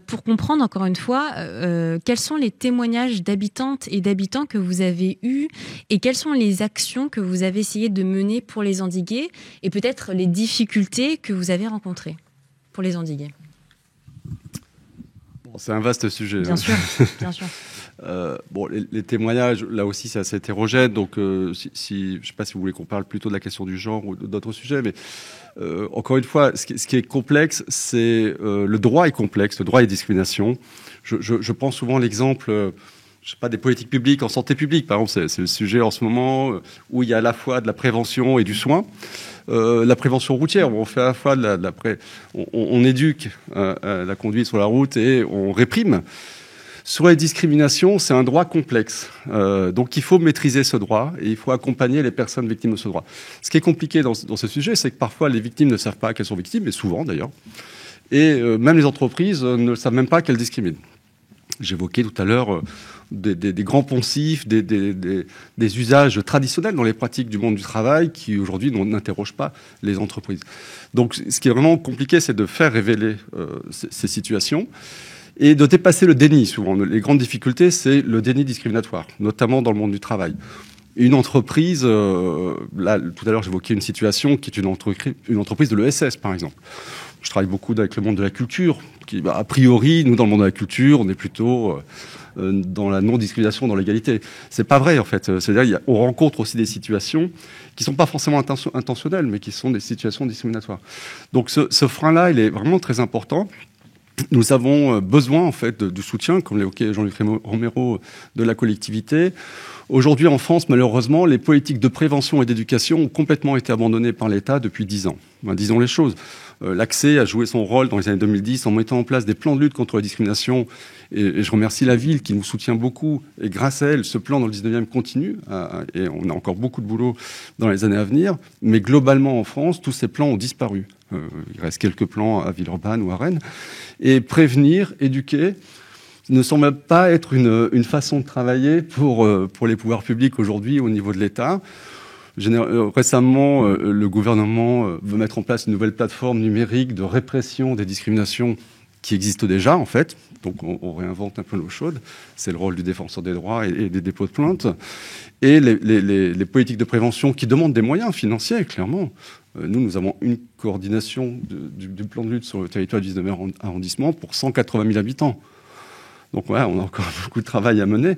pour comprendre encore une fois quels sont les témoignages d'habitantes et d'habitants que vous avez eus et quelles sont les actions que vous avez essayé de mener pour les endiguer et peut-être les difficultés que vous avez rencontrées pour les endiguer. C'est un vaste sujet. Bien sûr, bien sûr. Les témoignages, là aussi, c'est assez hétérogène. Donc, je ne sais pas si vous voulez qu'on parle plutôt de la question du genre ou d'autres sujets, mais encore une fois, ce qui est complexe, c'est le droit est complexe, le droit est discrimination. Je prends souvent l'exemple. Je sais pas, des politiques publiques en santé publique, par exemple, c'est le sujet en ce moment où il y a à la fois de la prévention et du soin. La prévention routière, on fait à la fois on éduque la conduite sur la route et on réprime. Sur les discriminations, c'est un droit complexe. Donc il faut maîtriser ce droit et il faut accompagner les personnes victimes de ce droit. Ce qui est compliqué dans ce sujet, c'est que parfois les victimes ne savent pas qu'elles sont victimes, mais souvent d'ailleurs. Et même les entreprises ne savent même pas qu'elles discriminent. J'évoquais tout à l'heure des grands poncifs, des usages traditionnels dans les pratiques du monde du travail qui aujourd'hui n'interrogent pas les entreprises. Donc ce qui est vraiment compliqué, c'est de faire révéler ces situations et de dépasser le déni. Souvent, les grandes difficultés, c'est le déni discriminatoire, notamment dans le monde du travail. Une entreprise, là tout à l'heure j'évoquais une situation qui est une entreprise de l'ESS par exemple. Je travaille beaucoup avec le monde de la culture, qui, a priori, nous, dans le monde de la culture, on est plutôt dans la non-discrimination, dans l'égalité. C'est pas vrai, en fait. C'est-à-dire, on rencontre aussi des situations qui sont pas forcément intentionnelles, mais qui sont des situations discriminatoires. Donc, ce frein-là, il est vraiment très important. Nous avons besoin, en fait, du soutien, comme l'évoquait Jean-Luc Romero, de la collectivité. Aujourd'hui, en France, malheureusement, les politiques de prévention et d'éducation ont complètement été abandonnées par l'État depuis 10 ans. Disons les choses. L'Accès a joué son rôle dans les années 2010 en mettant en place des plans de lutte contre la discrimination. Et je remercie la ville qui nous soutient beaucoup. Et grâce à elle, ce plan dans le 19e continue. Et on a encore beaucoup de boulot dans les années à venir. Mais globalement, en France, tous ces plans ont disparu. Il reste quelques plans à Villeurbanne ou à Rennes. Et prévenir, éduquer, ne semble pas être une façon de travailler pour les pouvoirs publics aujourd'hui au niveau de l'État. Récemment, le gouvernement veut mettre en place une nouvelle plateforme numérique de répression des discriminations qui existe déjà, en fait. Donc, on réinvente un peu l'eau chaude. C'est le rôle du défenseur des droits et des dépôts de plainte. Et les politiques de prévention qui demandent des moyens financiers, clairement. Nous avons une coordination du plan de lutte sur le territoire du 19e arrondissement pour 180 000 habitants. Donc, on a encore beaucoup de travail à mener.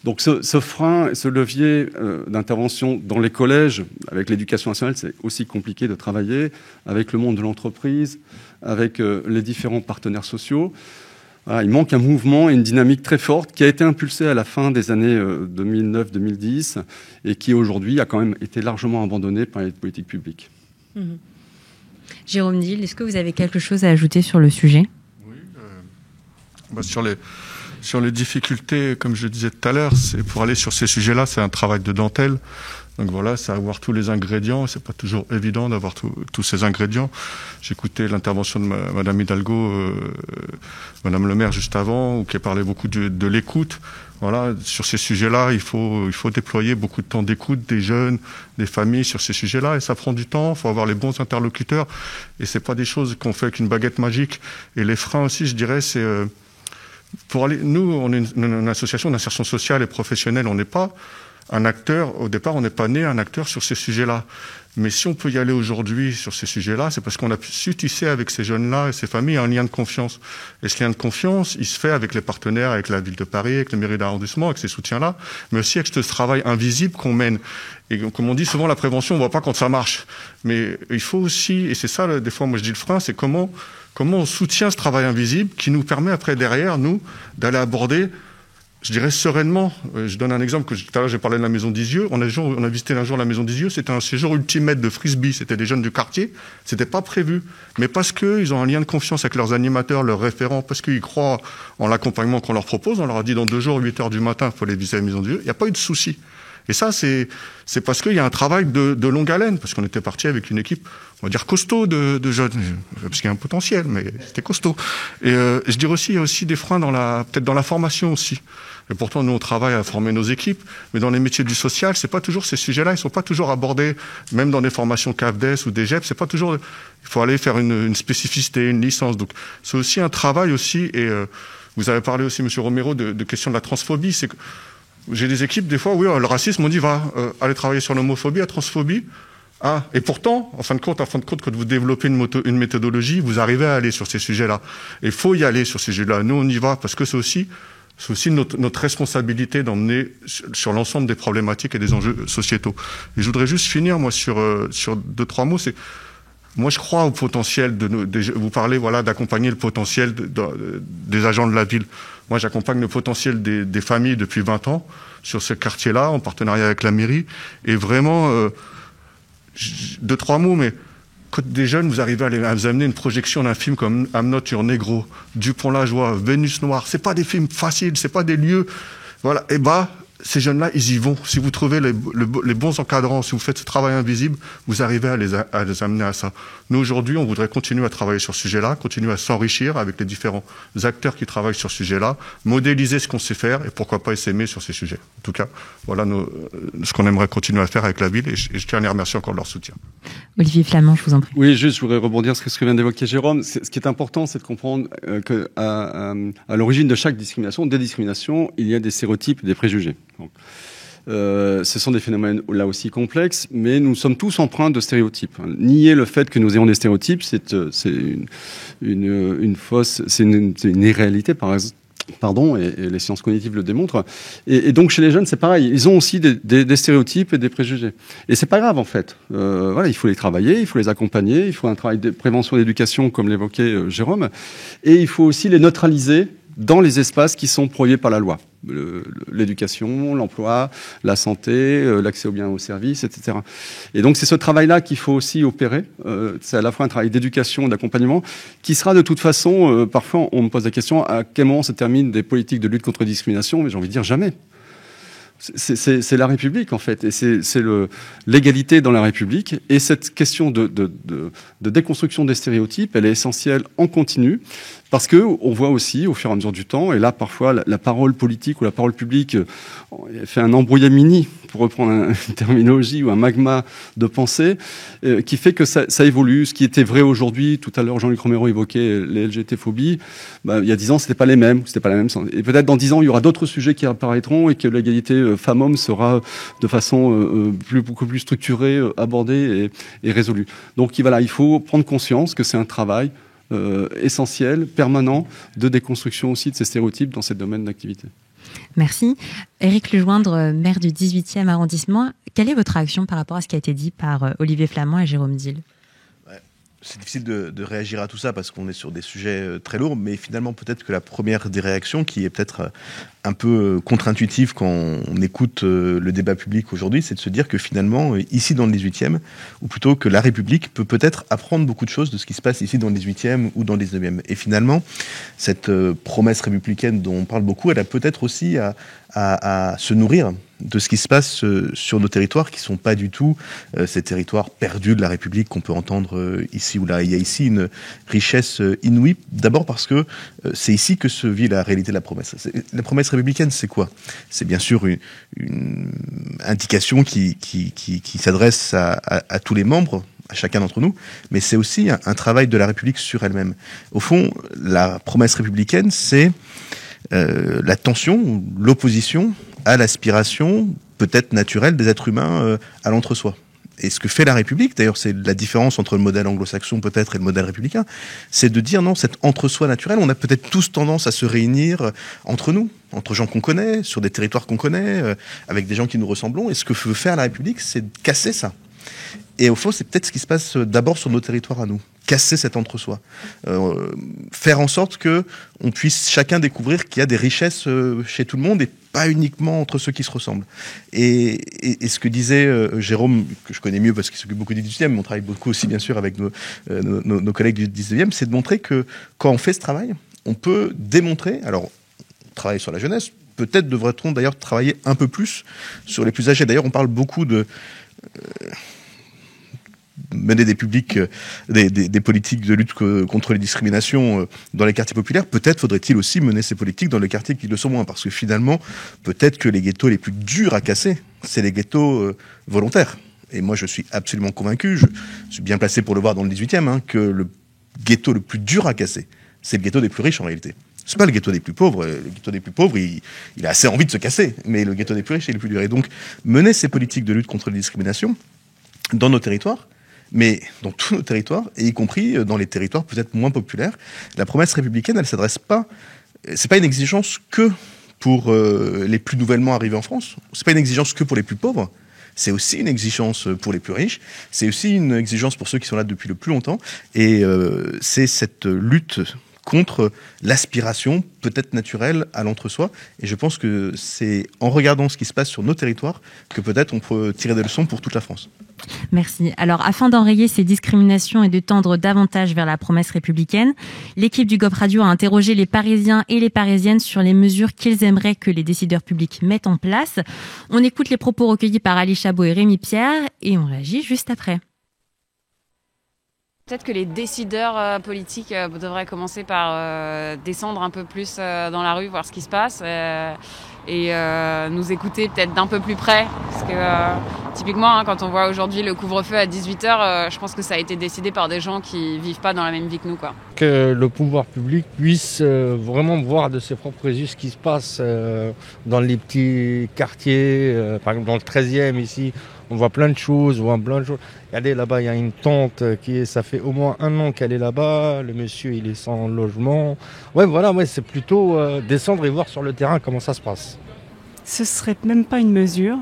Donc ce frein, ce levier d'intervention dans les collèges, avec l'éducation nationale, c'est aussi compliqué de travailler, avec le monde de l'entreprise, avec les différents partenaires sociaux. Voilà, il manque un mouvement et une dynamique très forte qui a été impulsée à la fin des années 2009-2010 et qui aujourd'hui a quand même été largement abandonnée par les politiques publiques. Jérôme Dil, est-ce que vous avez quelque chose à ajouter sur le sujet ? Oui, sur les difficultés, comme je disais tout à l'heure, c'est pour aller sur ces sujets-là, c'est un travail de dentelle. Donc voilà, c'est avoir tous les ingrédients. C'est pas toujours évident d'avoir tous ces ingrédients. J'écoutais l'intervention de Madame Hidalgo, Madame le maire juste avant, qui parlait beaucoup de l'écoute. Voilà, sur ces sujets-là, il faut déployer beaucoup de temps d'écoute des jeunes, des familles sur ces sujets-là, et ça prend du temps. Il faut avoir les bons interlocuteurs, et c'est pas des choses qu'on fait avec une baguette magique. Et les freins aussi, je dirais, c'est pour aller. Nous, on est une association d'insertion sociale et professionnelle. On n'est pas un acteur, au départ, on n'est pas né un acteur sur ces sujets-là. Mais si on peut y aller aujourd'hui sur ces sujets-là, c'est parce qu'on a su tisser avec ces jeunes-là et ces familles un lien de confiance. Et ce lien de confiance, il se fait avec les partenaires, avec la ville de Paris, avec les mairies d'arrondissement, avec ces soutiens-là, mais aussi avec ce travail invisible qu'on mène. Et comme on dit souvent, la prévention, on voit pas quand ça marche. Mais il faut aussi, et c'est ça, des fois, moi je dis le frein, c'est comment on soutient ce travail invisible qui nous permet après, derrière, nous, d'aller aborder je dirais sereinement. Je donne un exemple que tout à l'heure j'ai parlé de la Maison d'Isieux. On a visité un jour la Maison d'Isieux. C'était un séjour ultimate de frisbee. C'était des jeunes du quartier. C'était pas prévu, mais parce que ils ont un lien de confiance avec leurs animateurs, leurs référents, parce qu'ils croient en l'accompagnement qu'on leur propose. On leur a dit dans 2 jours, 8h du matin, il faut aller visiter la Maison d'Isieux. Il n'y a pas eu de souci. Et ça, c'est parce qu'il y a un travail de longue haleine, parce qu'on était parti avec une équipe, on va dire costaud de jeunes, parce qu'il y a un potentiel, mais c'était costaud. Et je dirais aussi, il y a aussi des freins peut-être dans la formation aussi. Et pourtant, nous, on travaille à former nos équipes, mais dans les métiers du social, c'est pas toujours ces sujets-là, ils sont pas toujours abordés, même dans des formations CAFDES ou des GEP, c'est pas toujours, il faut aller faire une spécificité, une licence. Donc, c'est aussi un travail aussi, et vous avez parlé aussi, Monsieur Romero, de question de la transphobie. C'est que j'ai des équipes, des fois, oui, le racisme, on dit, va aller travailler sur l'homophobie, la transphobie. Ah, et pourtant, en fin de compte, quand vous développez une méthodologie, vous arrivez à aller sur ces sujets-là. Et il faut y aller sur ces sujets-là. Nous, on y va parce que c'est aussi notre responsabilité d'emmener sur l'ensemble des problématiques et des enjeux sociétaux. Et je voudrais juste finir, moi, sur 2-3 mots. Moi, je crois au potentiel vous parlez, voilà, d'accompagner le potentiel des agents de la ville. Moi, j'accompagne le potentiel des familles depuis 20 ans sur ce quartier-là, en partenariat avec la mairie. Et vraiment, 2-3 mots, mais quand des jeunes, vous arrivez à vous amener une projection d'un film comme I'm Not Your Negro, Dupont-la-Joie, Vénus Noire, c'est pas des films faciles, c'est pas des lieux, voilà. Et ces jeunes-là, ils y vont. Si vous trouvez les bons encadrants, si vous faites ce travail invisible, vous arrivez à les amener à ça. Nous, aujourd'hui, on voudrait continuer à travailler sur ce sujet-là, continuer à s'enrichir avec les différents acteurs qui travaillent sur ce sujet-là, modéliser ce qu'on sait faire et pourquoi pas s'aimer sur ces sujets. En tout cas, voilà ce qu'on aimerait continuer à faire avec la ville et je tiens à les remercier encore de leur soutien. Olivier Flamand, je vous en prie. Oui, juste, je voudrais rebondir sur ce que vient d'évoquer Jérôme. Ce qui est important, c'est de comprendre qu'à l'origine de chaque discrimination, des discriminations, il y a des stéréotypes, des préjugés. Donc, ce sont des phénomènes là aussi complexes, mais nous sommes tous empreints de stéréotypes. Nier le fait que nous ayons des stéréotypes, c'est une fausse, c'est une irréalité, pardon, et les sciences cognitives le démontrent. Et donc chez les jeunes, c'est pareil. Ils ont aussi des stéréotypes et des préjugés. Et c'est pas grave en fait. Voilà, il faut les travailler, il faut les accompagner, il faut un travail de prévention et d'éducation, comme l'évoquait Jérôme, et il faut aussi les neutraliser dans les espaces qui sont prohibés par la loi. L'éducation, l'emploi, la santé, l'accès aux biens et aux services, etc. Et donc c'est ce travail-là qu'il faut aussi opérer. C'est à la fois un travail d'éducation, d'accompagnement, qui sera de toute façon, parfois on me pose la question, à quel moment se terminent des politiques de lutte contre la discrimination, mais j'ai envie de dire jamais. C'est la République en fait, et c'est l'égalité dans la République. Et cette question de déconstruction des stéréotypes, elle est essentielle en continu, parce que on voit aussi au fur et à mesure du temps, et là parfois la parole politique ou la parole publique fait un embrouillamini, pour reprendre une terminologie, ou un magma de pensée, qui fait que ça évolue. Ce qui était vrai aujourd'hui, tout à l'heure Jean-Luc Romero évoquait les LGBT-phobies, il y a 10 ans c'était pas les mêmes, et peut-être dans 10 ans il y aura d'autres sujets qui apparaîtront et que l'égalité femmes-hommes sera de façon beaucoup plus structurée, abordée et résolue. Donc voilà, il faut prendre conscience que c'est un travail essentiel, permanent, de déconstruction aussi de ces stéréotypes dans ces domaines d'activité. Merci. Éric Lejoindre, maire du 18e arrondissement, quelle est votre réaction par rapport à ce qui a été dit par Olivier Flamand et Jérôme Dil ? C'est difficile de réagir à tout ça parce qu'on est sur des sujets très lourds, mais finalement peut-être que la première des réactions, qui est peut-être un peu contre-intuitive quand on écoute le débat public aujourd'hui, c'est de se dire que finalement, ici dans le 18e, ou plutôt que la République peut peut-être apprendre beaucoup de choses de ce qui se passe ici dans le 18e ou dans le 19e. Et finalement, cette promesse républicaine dont on parle beaucoup, elle a peut-être aussi à se nourrir de ce qui se passe sur nos territoires, qui ne sont pas du tout ces territoires perdus de la République qu'on peut entendre ici ou là. Il y a ici une richesse inouïe, d'abord parce que c'est ici que se vit la réalité de la promesse. La promesse républicaine, c'est quoi ? C'est bien sûr une indication qui s'adresse à tous les membres, à chacun d'entre nous, mais c'est aussi un travail de la République sur elle-même. Au fond, la promesse républicaine, c'est la tension, l'opposition à l'aspiration peut-être naturelle des êtres humains à l'entre-soi. Et ce que fait la République, d'ailleurs c'est la différence entre le modèle anglo-saxon peut-être et le modèle républicain, c'est de dire non, cet entre-soi naturel, on a peut-être tous tendance à se réunir entre nous, entre gens qu'on connaît, sur des territoires qu'on connaît, avec des gens qui nous ressemblons, et ce que veut faire la République, c'est de casser ça. Et au fond, c'est peut-être ce qui se passe d'abord sur nos territoires à nous. casser cet entre-soi, faire en sorte que on puisse chacun découvrir qu'il y a des richesses chez tout le monde et pas uniquement entre ceux qui se ressemblent. Et ce que disait Jérôme, que je connais mieux parce qu'il s'occupe beaucoup du 18e, mais on travaille beaucoup aussi bien sûr avec nos collègues du 19e, c'est de montrer que quand on fait ce travail, on peut démontrer, alors on travaille sur la jeunesse, peut-être devrait-on d'ailleurs travailler un peu plus sur les plus âgés. D'ailleurs, on parle beaucoup de mener des politiques de lutte contre les discriminations dans les quartiers populaires. Peut-être faudrait-il aussi mener ces politiques dans les quartiers qui le sont moins, parce que finalement, peut-être que les ghettos les plus durs à casser, c'est les ghettos volontaires. Et moi, je suis absolument convaincu, je suis bien placé pour le voir dans le 18e, que le ghetto le plus dur à casser, c'est le ghetto des plus riches en réalité. C'est pas le ghetto des plus pauvres. Le ghetto des plus pauvres, il a assez envie de se casser, mais le ghetto des plus riches, c'est le plus dur. Et donc, mener ces politiques de lutte contre les discriminations dans nos territoires, mais dans tous nos territoires, et y compris dans les territoires peut-être moins populaires. La promesse républicaine, elle s'adresse pas, c'est pas une exigence que pour les plus nouvellement arrivés en France. C'est pas une exigence que pour les plus pauvres. C'est aussi une exigence pour les plus riches. C'est aussi une exigence pour ceux qui sont là depuis le plus longtemps. Et c'est cette lutte contre l'aspiration peut-être naturelle à l'entre-soi. Et je pense que c'est en regardant ce qui se passe sur nos territoires que peut-être on peut tirer des leçons pour toute la France. Merci. Alors, afin d'enrayer ces discriminations et de tendre davantage vers la promesse républicaine, l'équipe du GOP Radio a interrogé les Parisiens et les Parisiennes sur les mesures qu'ils aimeraient que les décideurs publics mettent en place. On écoute les propos recueillis par Ali Chabot et Rémi Pierre et on réagit juste après. Peut-être que les décideurs politiques devraient commencer par descendre un peu plus dans la rue, voir ce qui se passe et nous écouter peut-être d'un peu plus près. Parce que typiquement, quand on voit aujourd'hui le couvre-feu à 18h, je pense que ça a été décidé par des gens qui vivent pas dans la même vie que nous, quoi. Que le pouvoir public puisse vraiment voir de ses propres yeux ce qui se passe dans les petits quartiers, par exemple dans le 13e ici. On voit plein de choses, Regardez, là-bas, il y a une tante ça fait au moins 1 an qu'elle est là-bas. Le monsieur, il est sans logement. C'est plutôt descendre et voir sur le terrain comment ça se passe. Ce serait même pas une mesure.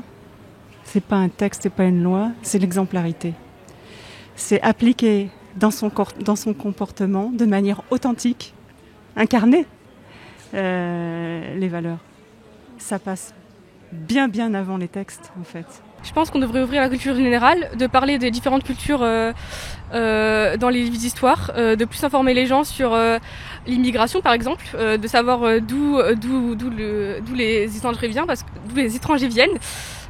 C'est pas un texte, c'est pas une loi, c'est l'exemplarité. C'est appliquer dans son comportement de manière authentique, incarner les valeurs. Ça passe bien avant les textes, en fait. Je pense qu'on devrait ouvrir la culture générale, de parler des différentes cultures dans les livres d'histoire, de plus informer les gens sur l'immigration par exemple, de savoir d'où les étrangers viennent,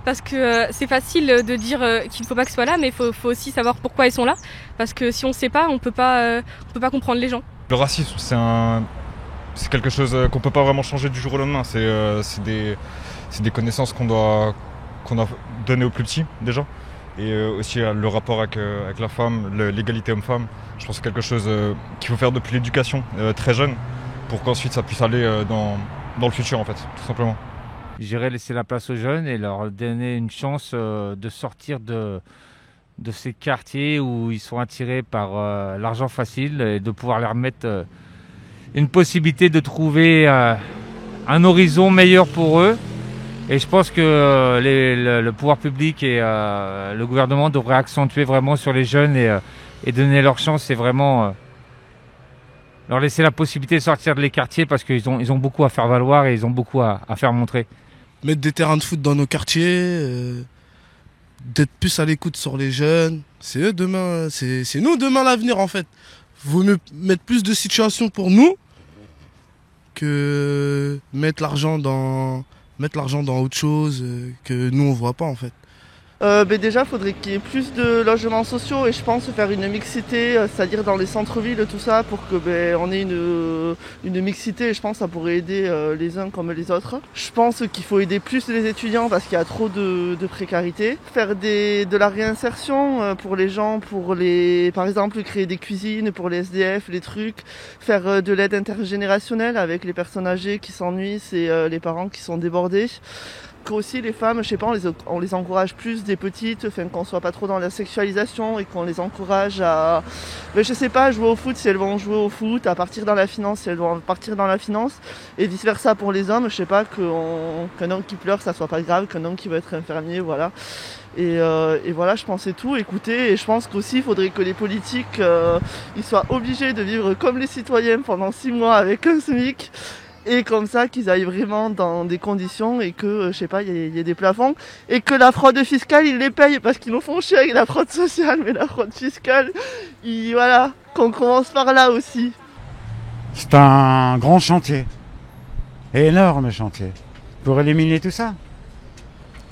parce que c'est facile de dire qu'il ne faut pas que ce soit là, mais il faut aussi savoir pourquoi ils sont là, parce que si on ne sait pas, on peut pas comprendre les gens. Le racisme, c'est quelque chose qu'on peut pas vraiment changer du jour au lendemain. C'est des connaissances qu'on doit donner aux plus petits déjà, et aussi le rapport avec la femme, l'égalité homme-femme. Je pense que c'est quelque chose qu'il faut faire depuis l'éducation très jeune pour qu'ensuite ça puisse aller dans le futur en fait, tout simplement. J'irais laisser la place aux jeunes et leur donner une chance de sortir de ces quartiers où ils sont attirés par l'argent facile et de pouvoir leur mettre une possibilité de trouver un horizon meilleur pour eux. Et je pense que le pouvoir public et le gouvernement devraient accentuer vraiment sur les jeunes et donner leur chance et vraiment leur laisser la possibilité de sortir de les quartiers parce qu'ils ont beaucoup à faire valoir et ils ont beaucoup à faire montrer. Mettre des terrains de foot dans nos quartiers, d'être plus à l'écoute sur les jeunes, c'est eux demain, c'est nous demain l'avenir en fait. Vaut mieux mettre plus de situations pour nous que mettre l'argent dans autre chose que nous on voit pas en fait. Déjà, il faudrait qu'il y ait plus de logements sociaux et je pense faire une mixité, c'est-à-dire dans les centres-villes, tout ça, pour que on ait une mixité et je pense que ça pourrait aider les uns comme les autres. Je pense qu'il faut aider plus les étudiants parce qu'il y a trop de précarité. Faire de la réinsertion pour les gens, par exemple créer des cuisines pour les SDF, les trucs, faire de l'aide intergénérationnelle avec les personnes âgées qui s'ennuient et les parents qui sont débordés. qu'aussi les femmes, je sais pas, on les encourage plus des petites, enfin qu'on soit pas trop dans la sexualisation et qu'on les encourage à, je sais pas, jouer au foot si elles vont jouer au foot, à partir dans la finance si elles vont partir dans la finance, et vice versa pour les hommes, je sais pas, qu'un homme qui pleure ça soit pas grave, qu'un homme qui veut être infirmier, voilà. Et voilà, je pense c'est tout. Écoutez, et je pense qu'aussi il faudrait que les politiques ils soient obligés de vivre comme les citoyens pendant 6 mois avec un SMIC. Et comme ça, qu'ils aillent vraiment dans des conditions et que, je sais pas, il y ait des plafonds. Et que la fraude fiscale, ils les payent parce qu'ils nous font chier avec la fraude sociale. Mais la fraude fiscale, voilà, qu'on commence par là aussi. C'est un grand chantier. Énorme chantier. Pour éliminer tout ça,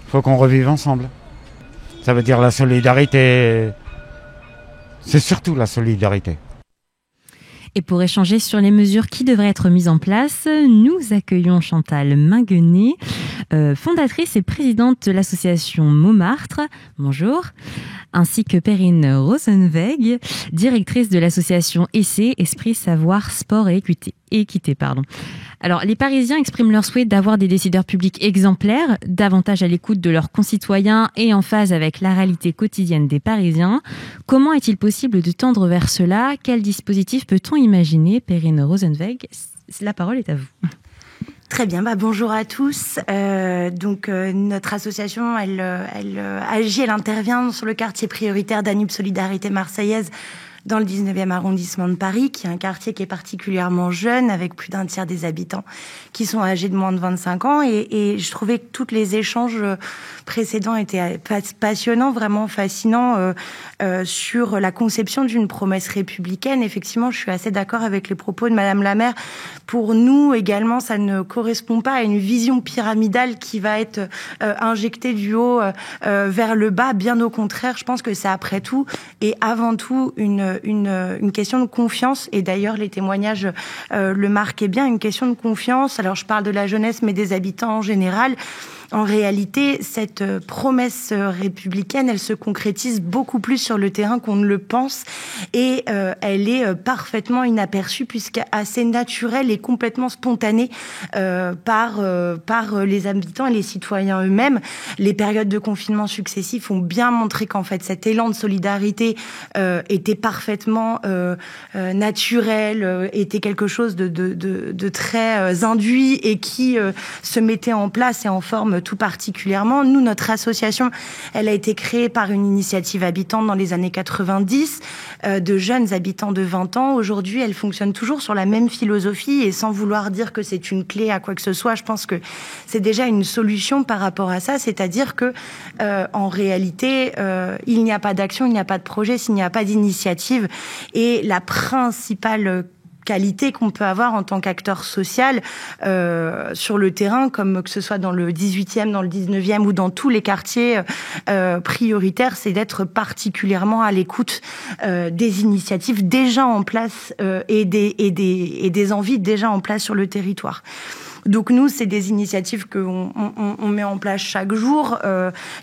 faut qu'on revive ensemble. Ça veut dire la solidarité. C'est surtout la solidarité. Et pour échanger sur les mesures qui devraient être mises en place, nous accueillons Chantal Minguenet, fondatrice et présidente de l'association Montmartre. Bonjour. Ainsi que Perrine Rosenweg, directrice de l'association Essai, Esprit, Savoir, Sport et Équité. Alors, les Parisiens expriment leur souhait d'avoir des décideurs publics exemplaires, davantage à l'écoute de leurs concitoyens et en phase avec la réalité quotidienne des Parisiens. Comment est-il possible de tendre vers cela ? Quel dispositif peut-on imaginer ? Perrine Rosenweg, la parole est à vous. Très bien, bonjour à tous. Notre association, elle agit, elle intervient sur le quartier prioritaire Danube Solidarité Marseillaise dans le 19e arrondissement de Paris, qui est un quartier qui est particulièrement jeune, avec plus d'un tiers des habitants qui sont âgés de moins de 25 ans. Et je trouvais que tous les échanges précédents étaient passionnants, vraiment fascinants, sur la conception d'une promesse républicaine. Effectivement, je suis assez d'accord avec les propos de Madame la maire. Pour nous, également, ça ne correspond pas à une vision pyramidale qui va être injectée du haut vers le bas. Bien au contraire, je pense que c'est après tout et avant tout une question de confiance. Et d'ailleurs, les témoignages le marquaient bien, une question de confiance. Alors, je parle de la jeunesse, mais des habitants en général. En réalité, cette promesse républicaine, elle se concrétise beaucoup plus sur le terrain qu'on ne le pense, et elle est parfaitement inaperçue puisqu'assez naturelle et complètement spontanée par les habitants et les citoyens eux-mêmes. Les périodes de confinement successifs ont bien montré qu'en fait cet élan de solidarité était parfaitement naturel, était quelque chose de très induit et qui se mettait en place et en forme tout particulièrement. Nous, notre association, elle a été créée par une initiative habitante dans les années 90, de jeunes habitants de 20 ans. Aujourd'hui, elle fonctionne toujours sur la même philosophie, et sans vouloir dire que c'est une clé à quoi que ce soit, je pense que c'est déjà une solution par rapport à ça, c'est-à-dire que en réalité, il n'y a pas d'action, il n'y a pas de projet s'il n'y a pas d'initiative, et la principale qualité qu'on peut avoir en tant qu'acteur social sur le terrain, comme que ce soit dans le 18e, dans le 19e ou dans tous les quartiers prioritaires, c'est d'être particulièrement à l'écoute des initiatives déjà en place et des envies déjà en place sur le territoire. Donc nous, c'est des initiatives qu'on met en place chaque jour.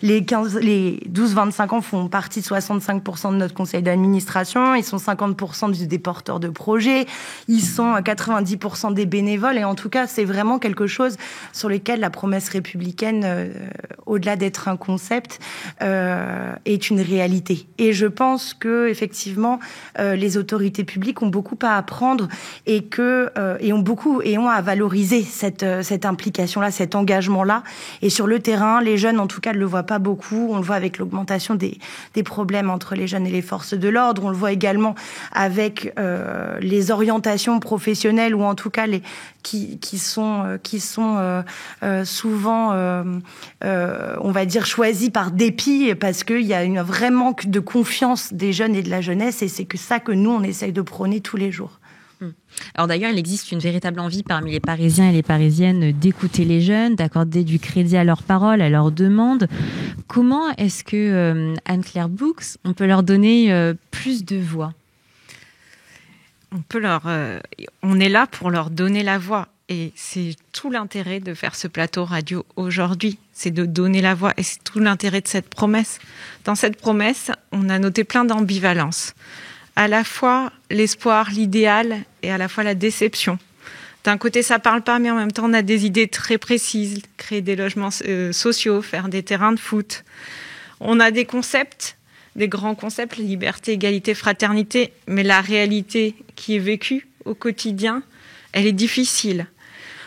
Les 12-25 ans font partie de 65% de notre conseil d'administration. Ils sont 50% des porteurs de projets. Ils sont 90% des bénévoles. Et en tout cas, c'est vraiment quelque chose sur lequel la promesse républicaine, au-delà d'être un concept, est une réalité. Et je pense que effectivement, les autorités publiques ont beaucoup à apprendre et ont à valoriser cette implication-là, cet engagement-là. Et sur le terrain, les jeunes, en tout cas, ne le voient pas beaucoup. On le voit avec l'augmentation des problèmes entre les jeunes et les forces de l'ordre. On le voit également avec les orientations professionnelles, ou en tout cas qui sont souvent, on va dire, choisies par dépit, parce qu'il y a un vrai manque de confiance des jeunes et de la jeunesse. Et c'est que ça que nous, on essaye de prôner tous les jours. Alors d'ailleurs, il existe une véritable envie parmi les Parisiens et les Parisiennes d'écouter les jeunes, d'accorder du crédit à leurs paroles, à leurs demandes. Comment est-ce que, Anne-Claire Boucks, on peut leur donner plus de voix ? On est là pour leur donner la voix. Et c'est tout l'intérêt de faire ce plateau radio aujourd'hui, c'est de donner la voix. Et c'est tout l'intérêt de cette promesse. Dans cette promesse, on a noté plein d'ambivalences. À la fois l'espoir, l'idéal, et à la fois la déception. d'un côté, ça parle pas, mais en même temps, on a des idées très précises. Créer des logements sociaux, faire des terrains de foot. On a des concepts, des grands concepts, liberté, égalité, fraternité, mais la réalité qui est vécue au quotidien, elle est difficile.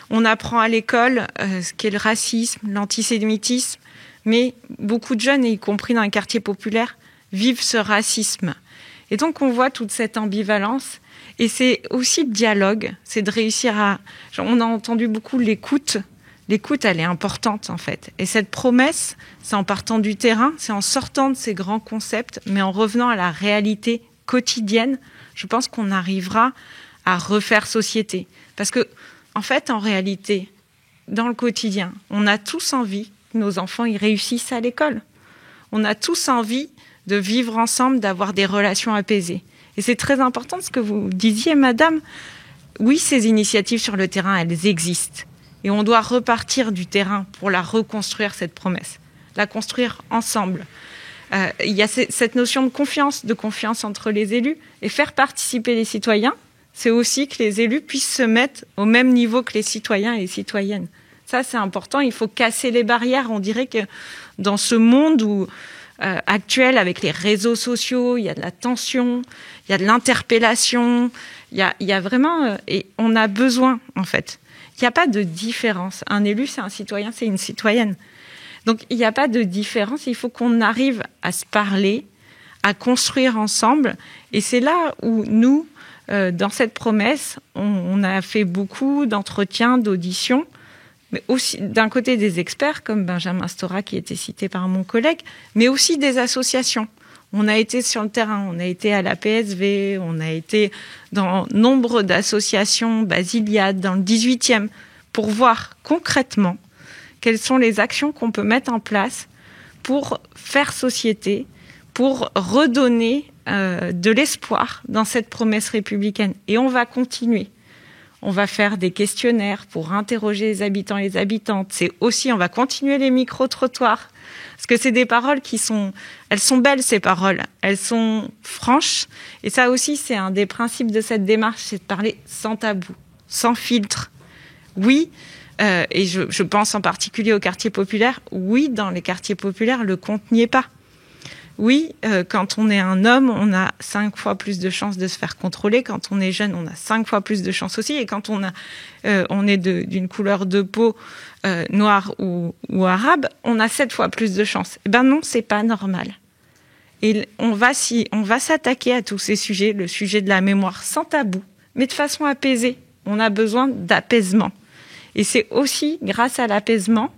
On apprend à l'école ce qu'est le racisme, l'antisémitisme, mais beaucoup de jeunes, y compris dans les quartiers populaires, vivent ce racisme. Et donc, on voit toute cette ambivalence. Et c'est aussi le dialogue, c'est de réussir à... On a entendu beaucoup l'écoute. L'écoute, elle est importante, en fait. Et cette promesse, c'est en partant du terrain, c'est en sortant de ces grands concepts, mais en revenant à la réalité quotidienne, je pense qu'on arrivera à refaire société. Parce que, en fait, en réalité, dans le quotidien, on a tous envie que nos enfants y réussissent à l'école. On a tous envie de vivre ensemble, d'avoir des relations apaisées. Et c'est très important ce que vous disiez, madame. Oui, ces initiatives sur le terrain, elles existent. Et on doit repartir du terrain pour la reconstruire, cette promesse. La construire ensemble. Il y a cette notion de confiance entre les élus. Et faire participer les citoyens, c'est aussi que les élus puissent se mettre au même niveau que les citoyens et les citoyennes. Ça, c'est important. Il faut casser les barrières. On dirait que dans ce monde actuel, avec les réseaux sociaux, il y a de la tension, il y a de l'interpellation, il y a vraiment... et on a besoin, en fait. Il n'y a pas de différence. Un élu, c'est un citoyen, c'est une citoyenne. Donc, il n'y a pas de différence. Il faut qu'on arrive à se parler, à construire ensemble. Et c'est là où nous, dans cette promesse, on a fait beaucoup d'entretiens, d'auditions, mais aussi d'un côté des experts, comme Benjamin Stora, qui était cité par mon collègue, mais aussi des associations. On a été sur le terrain, on a été à la PSV, on a été dans nombre d'associations, Basiliade, dans le 18e, pour voir concrètement quelles sont les actions qu'on peut mettre en place pour faire société, pour redonner de l'espoir dans cette promesse républicaine. Et on va continuer. On va faire des questionnaires pour interroger les habitants et les habitantes. C'est aussi, on va continuer les micro-trottoirs. Parce que c'est des paroles elles sont belles, ces paroles. Elles sont franches. Et ça aussi, c'est un des principes de cette démarche, c'est de parler sans tabou, sans filtre. Oui, et je pense en particulier aux quartiers populaires. Oui, dans les quartiers populaires, le compte n'y est pas. Oui, quand on est un homme, on a 5 fois plus de chances de se faire contrôler. Quand on est jeune, on a 5 fois plus de chances aussi. Et quand on est d'une couleur de peau noire ou arabe, on a 7 fois plus de chances. Eh ben non, c'est pas normal. Et on va s'attaquer à tous ces sujets, le sujet de la mémoire sans tabou, mais de façon apaisée. On a besoin d'apaisement. Et c'est aussi grâce à l'apaisement,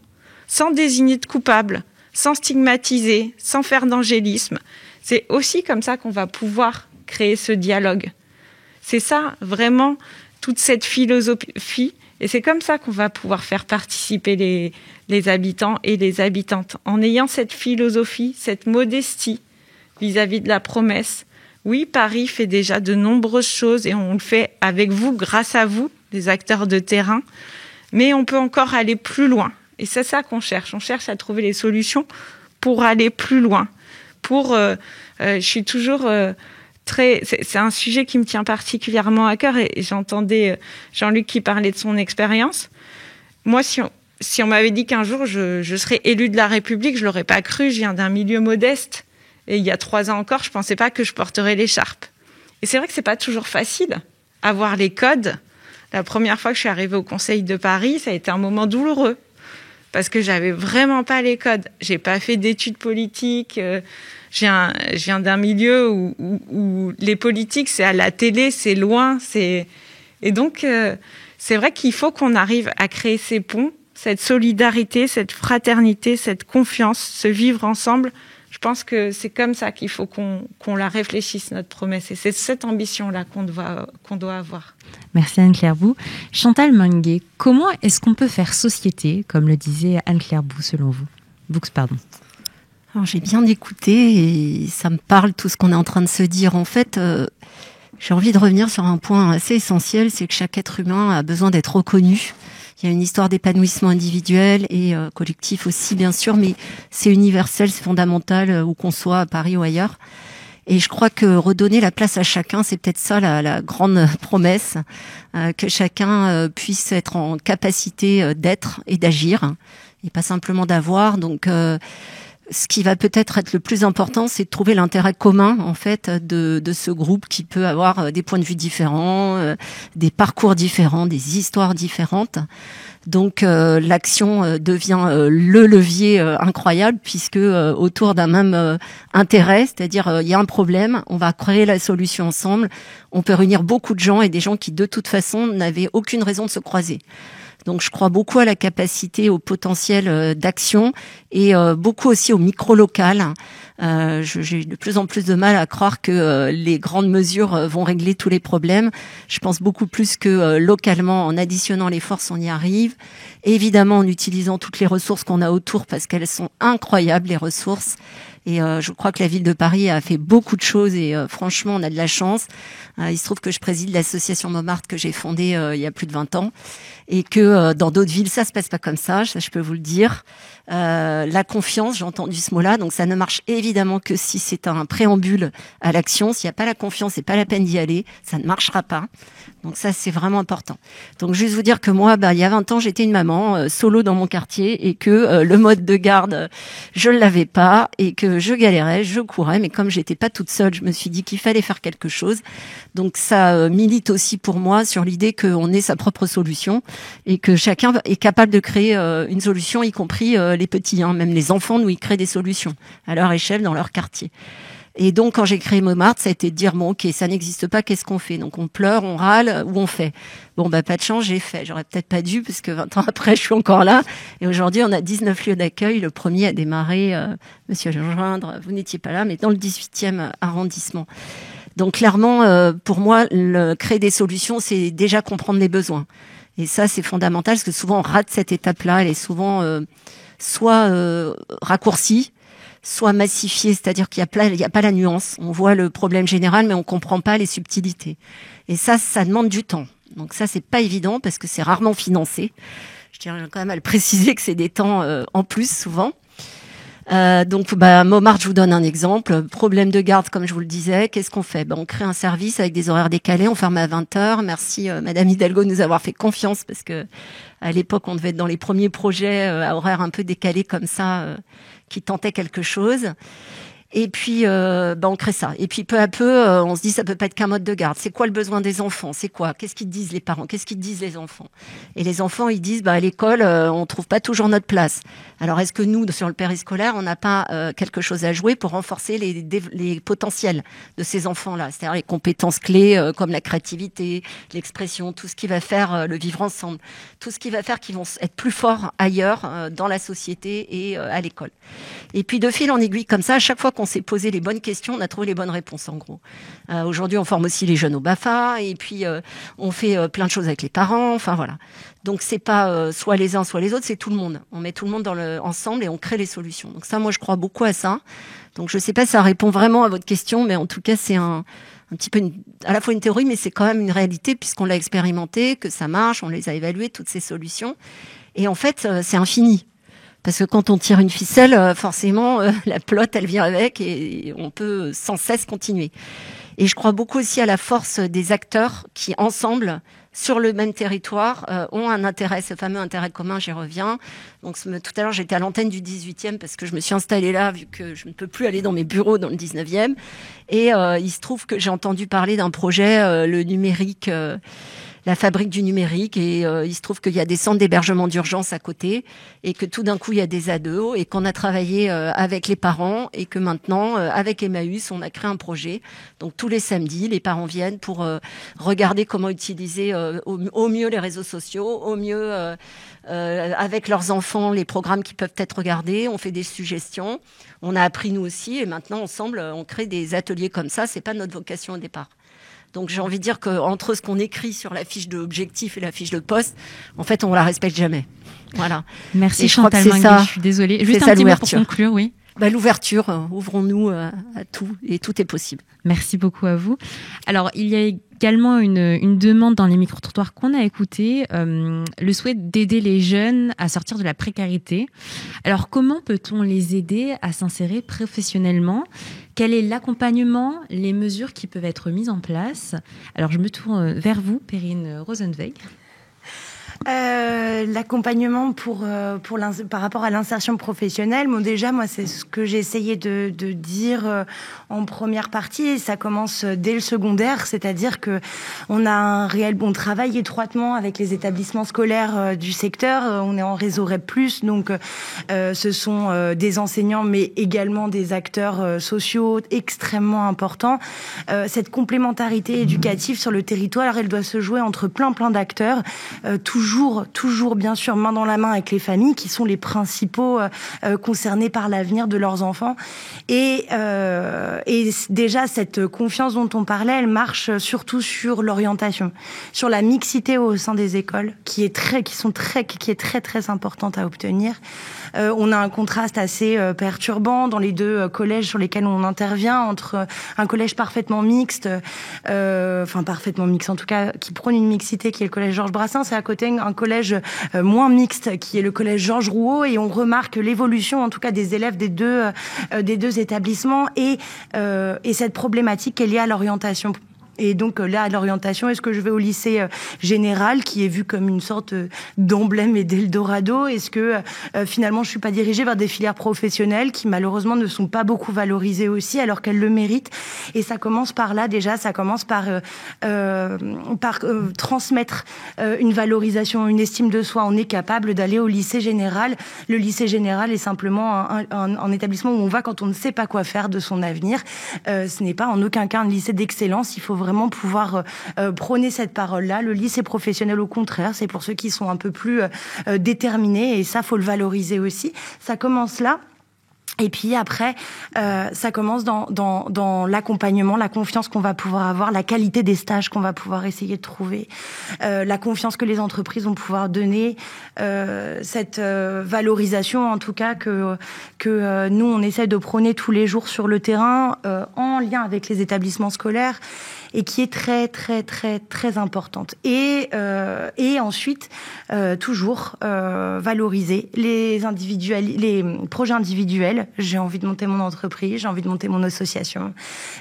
sans désigner de coupable, sans stigmatiser, sans faire d'angélisme. C'est aussi comme ça qu'on va pouvoir créer ce dialogue. C'est ça, vraiment, toute cette philosophie. Et c'est comme ça qu'on va pouvoir faire participer les habitants et les habitantes. En ayant cette philosophie, cette modestie vis-à-vis de la promesse. Oui, Paris fait déjà de nombreuses choses et on le fait avec vous, grâce à vous, les acteurs de terrain. Mais on peut encore aller plus loin. Et c'est ça qu'on cherche. On cherche à trouver les solutions pour aller plus loin. Je suis toujours c'est un sujet qui me tient particulièrement à cœur. Et j'entendais Jean-Luc qui parlait de son expérience. Moi, si on m'avait dit qu'un jour je serais élu de la République, je l'aurais pas cru. Je viens d'un milieu modeste. Et il y a 3 ans encore, je pensais pas que je porterais l'écharpe. Et c'est vrai que c'est pas toujours facile. Avoir les codes. La première fois que je suis arrivée au Conseil de Paris, ça a été un moment douloureux. Parce que j'avais vraiment pas les codes. J'ai pas fait d'études politiques. Je viens d'un milieu où les politiques, c'est à la télé, c'est loin. Et donc, c'est vrai qu'il faut qu'on arrive à créer ces ponts, cette solidarité, cette fraternité, cette confiance, ce vivre ensemble. Je pense que c'est comme ça qu'il faut qu'on la réfléchisse, notre promesse. Et c'est cette ambition-là qu'on doit avoir. Merci Anne-Claire Bou. Chantal Manguet, comment est-ce qu'on peut faire société, comme le disait Anne-Claire Bou, selon vous? Alors, j'ai bien écouté et ça me parle tout ce qu'on est en train de se dire. En fait, j'ai envie de revenir sur un point assez essentiel, c'est que chaque être humain a besoin d'être reconnu. Il y a une histoire d'épanouissement individuel et collectif aussi, bien sûr, mais c'est universel, c'est fondamental, où qu'on soit à Paris ou ailleurs. Et je crois que redonner la place à chacun, c'est peut-être ça la grande promesse, que chacun puisse être en capacité d'être et d'agir, et pas simplement d'avoir. Donc, ce qui va peut-être être le plus important, c'est de trouver l'intérêt commun, en fait, de ce groupe qui peut avoir des points de vue différents, des parcours différents, des histoires différentes. Donc l'action devient le levier incroyable, puisque autour d'un même intérêt, c'est-à-dire il y a un problème, on va créer la solution ensemble, on peut réunir beaucoup de gens et des gens qui de toute façon n'avaient aucune raison de se croiser. Donc je crois beaucoup à la capacité, au potentiel d'action et beaucoup aussi au micro-local. J'ai de plus en plus de mal à croire que les grandes mesures vont régler tous les problèmes. Je pense beaucoup plus que localement, en additionnant les forces, on y arrive. Et évidemment, en utilisant toutes les ressources qu'on a autour, parce qu'elles sont incroyables, les ressources. Et je crois que la ville de Paris a fait beaucoup de choses et franchement, on a de la chance. Il se trouve que je préside l'association Montmartre que j'ai fondée il y a plus de 20 ans et que dans d'autres villes, ça se passe pas comme ça je peux vous le dire. La confiance, j'ai entendu ce mot-là, donc ça ne marche évidemment que si c'est un préambule à l'action. S'il n'y a pas la confiance, c'est pas la peine d'y aller, ça ne marchera pas. Donc ça, c'est vraiment important. Donc juste vous dire que moi, il y a 20 ans, j'étais une maman solo dans mon quartier et que le mode de garde, je ne l'avais pas et que je galérais, je courais, mais comme j'étais pas toute seule, je me suis dit qu'il fallait faire quelque chose. Donc ça milite aussi pour moi sur l'idée qu'on ait sa propre solution et que chacun est capable de créer une solution, y compris les petits, même les enfants, nous, ils créent des solutions à leur échelle, dans leur quartier. Et donc, quand j'ai créé Montmartre, ça a été de dire, bon, ok, ça n'existe pas, qu'est-ce qu'on fait? Donc, on pleure, on râle, ou on fait? Bon, pas de chance, j'ai fait. J'aurais peut-être pas dû, parce que 20 ans après, je suis encore là. Et aujourd'hui, on a 19 lieux d'accueil. Le premier a démarré, Monsieur Joindre, vous n'étiez pas là, mais dans le 18e arrondissement. Donc, clairement, pour moi, créer des solutions, c'est déjà comprendre les besoins. Et ça, c'est fondamental, parce que souvent, on rate cette étape-là. Elle est souvent soit raccourcie, soit massifié, c'est-à-dire qu'il y a pas la nuance. On voit le problème général, mais on comprend pas les subtilités. Et ça demande du temps. Donc ça, c'est pas évident parce que c'est rarement financé. Je tiens quand même à le préciser que c'est des temps en plus souvent. Donc, Montmartre, je vous donne un exemple. Problème de garde, comme je vous le disais. Qu'est-ce qu'on fait? On crée un service avec des horaires décalés. On ferme à 20h. Merci, Madame Hidalgo, de nous avoir fait confiance parce que à l'époque, on devait être dans les premiers projets à horaires un peu décalés comme ça, qui tentaient quelque chose. Et puis, on crée ça. Et puis, peu à peu, on se dit, ça peut pas être qu'un mode de garde. C'est quoi le besoin des enfants? C'est quoi? Qu'est-ce qu'ils disent les parents? Qu'est-ce qu'ils disent les enfants? Et les enfants, ils disent, à l'école, on trouve pas toujours notre place. Alors, est-ce que nous, sur le périscolaire, on n'a pas quelque chose à jouer pour renforcer les potentiels de ces enfants-là? C'est-à-dire les compétences clés, comme la créativité, l'expression, tout ce qui va faire le vivre ensemble, tout ce qui va faire qu'ils vont être plus forts ailleurs, dans la société et à l'école. Et puis, de fil en aiguille, comme ça, à chaque fois qu'on s'est posé les bonnes questions, on a trouvé les bonnes réponses, en gros. Aujourd'hui, on forme aussi les jeunes au BAFA, et puis on fait plein de choses avec les parents, enfin voilà. Donc c'est pas soit les uns, soit les autres, c'est tout le monde. On met tout le monde ensemble et on crée les solutions. Donc ça, moi, je crois beaucoup à ça. Donc je sais pas si ça répond vraiment à votre question, mais en tout cas, c'est un petit peu à la fois une théorie, mais c'est quand même une réalité, puisqu'on l'a expérimenté, que ça marche, on les a évaluées, toutes ces solutions. Et en fait, c'est infini. Parce que quand on tire une ficelle, forcément, la pelote, elle vient avec et on peut sans cesse continuer. Et je crois beaucoup aussi à la force des acteurs qui, ensemble, sur le même territoire, ont un intérêt, ce fameux intérêt commun, j'y reviens. Donc tout à l'heure, j'étais à l'antenne du 18e parce que je me suis installée là, vu que je ne peux plus aller dans mes bureaux dans le 19e. Et il se trouve que j'ai entendu parler d'un projet, le numérique... la fabrique du numérique, et il se trouve qu'il y a des centres d'hébergement d'urgence à côté, et que tout d'un coup il y a des ados, et qu'on a travaillé avec les parents, et que maintenant avec Emmaüs on a créé un projet. Donc tous les samedis les parents viennent pour regarder comment utiliser au mieux les réseaux sociaux, au mieux avec leurs enfants les programmes qui peuvent être regardés. On fait des suggestions, on a appris nous aussi, et maintenant ensemble on crée des ateliers comme ça. C'est pas notre vocation au départ. Donc j'ai envie de dire qu'entre ce qu'on écrit sur la fiche d'objectif et la fiche de poste, en fait, on la respecte jamais. Voilà. Merci et Chantal Minguet, je suis désolée. Juste un petit mot pour conclure, oui. L'ouverture, ouvrons-nous à tout, et tout est possible. Merci beaucoup à vous. Alors, il y a également une demande dans les micro-trottoirs qu'on a écoutés, le souhait d'aider les jeunes à sortir de la précarité. Alors, comment peut-on les aider à s'insérer professionnellement ? Quel est l'accompagnement, les mesures qui peuvent être mises en place ? Alors, je me tourne vers vous, Perrine Rosenweig. L'accompagnement par rapport à l'insertion professionnelle, bon, déjà, moi, c'est ce que j'ai essayé de dire en première partie. Ça commence dès le secondaire, c'est-à-dire que on a un réel bon travail étroitement avec les établissements scolaires du secteur. On est en réseau REP+, donc ce sont des enseignants, mais également des acteurs sociaux extrêmement importants. Cette complémentarité éducative sur le territoire, elle doit se jouer entre plein d'acteurs, toujours bien sûr main dans la main avec les familles qui sont les principaux concernés par l'avenir de leurs enfants. Et déjà cette confiance dont on parlait, elle marche surtout sur l'orientation, sur la mixité au sein des écoles qui est très importante à obtenir. On a un contraste assez perturbant dans les deux collèges sur lesquels on intervient, entre un collège parfaitement mixte, parfaitement mixte en tout cas, qui prône une mixité qui est le collège Georges Brassens, et à côté un collège moins mixte qui est le collège Georges Rouault, et on remarque l'évolution en tout cas des élèves des deux établissements et cette problématique qui est liée à l'orientation. Et donc là, à l'orientation, est-ce que je vais au lycée général, qui est vu comme une sorte d'emblème et d'Eldorado ? Est-ce que finalement, je suis pas dirigée vers des filières professionnelles qui malheureusement ne sont pas beaucoup valorisées aussi, alors qu'elles le méritent ? Et ça commence par là déjà, ça commence par transmettre une valorisation, une estime de soi. On est capable d'aller au lycée général. Le lycée général est simplement un établissement où on va quand on ne sait pas quoi faire de son avenir. Ce n'est pas en aucun cas un lycée d'excellence. Il faut vraiment pouvoir prôner cette parole-là. Le lycée professionnel, au contraire, c'est pour ceux qui sont un peu plus déterminés, et ça, faut le valoriser aussi. Ça commence là. Et puis après, ça commence dans l'accompagnement, la confiance qu'on va pouvoir avoir, la qualité des stages qu'on va pouvoir essayer de trouver, la confiance que les entreprises vont pouvoir donner, cette valorisation en tout cas que nous on essaie de prôner tous les jours sur le terrain, en lien avec les établissements scolaires, et qui est très importante. Et ensuite, toujours valoriser les projets individuels. J'ai envie de monter mon entreprise, j'ai envie de monter mon association,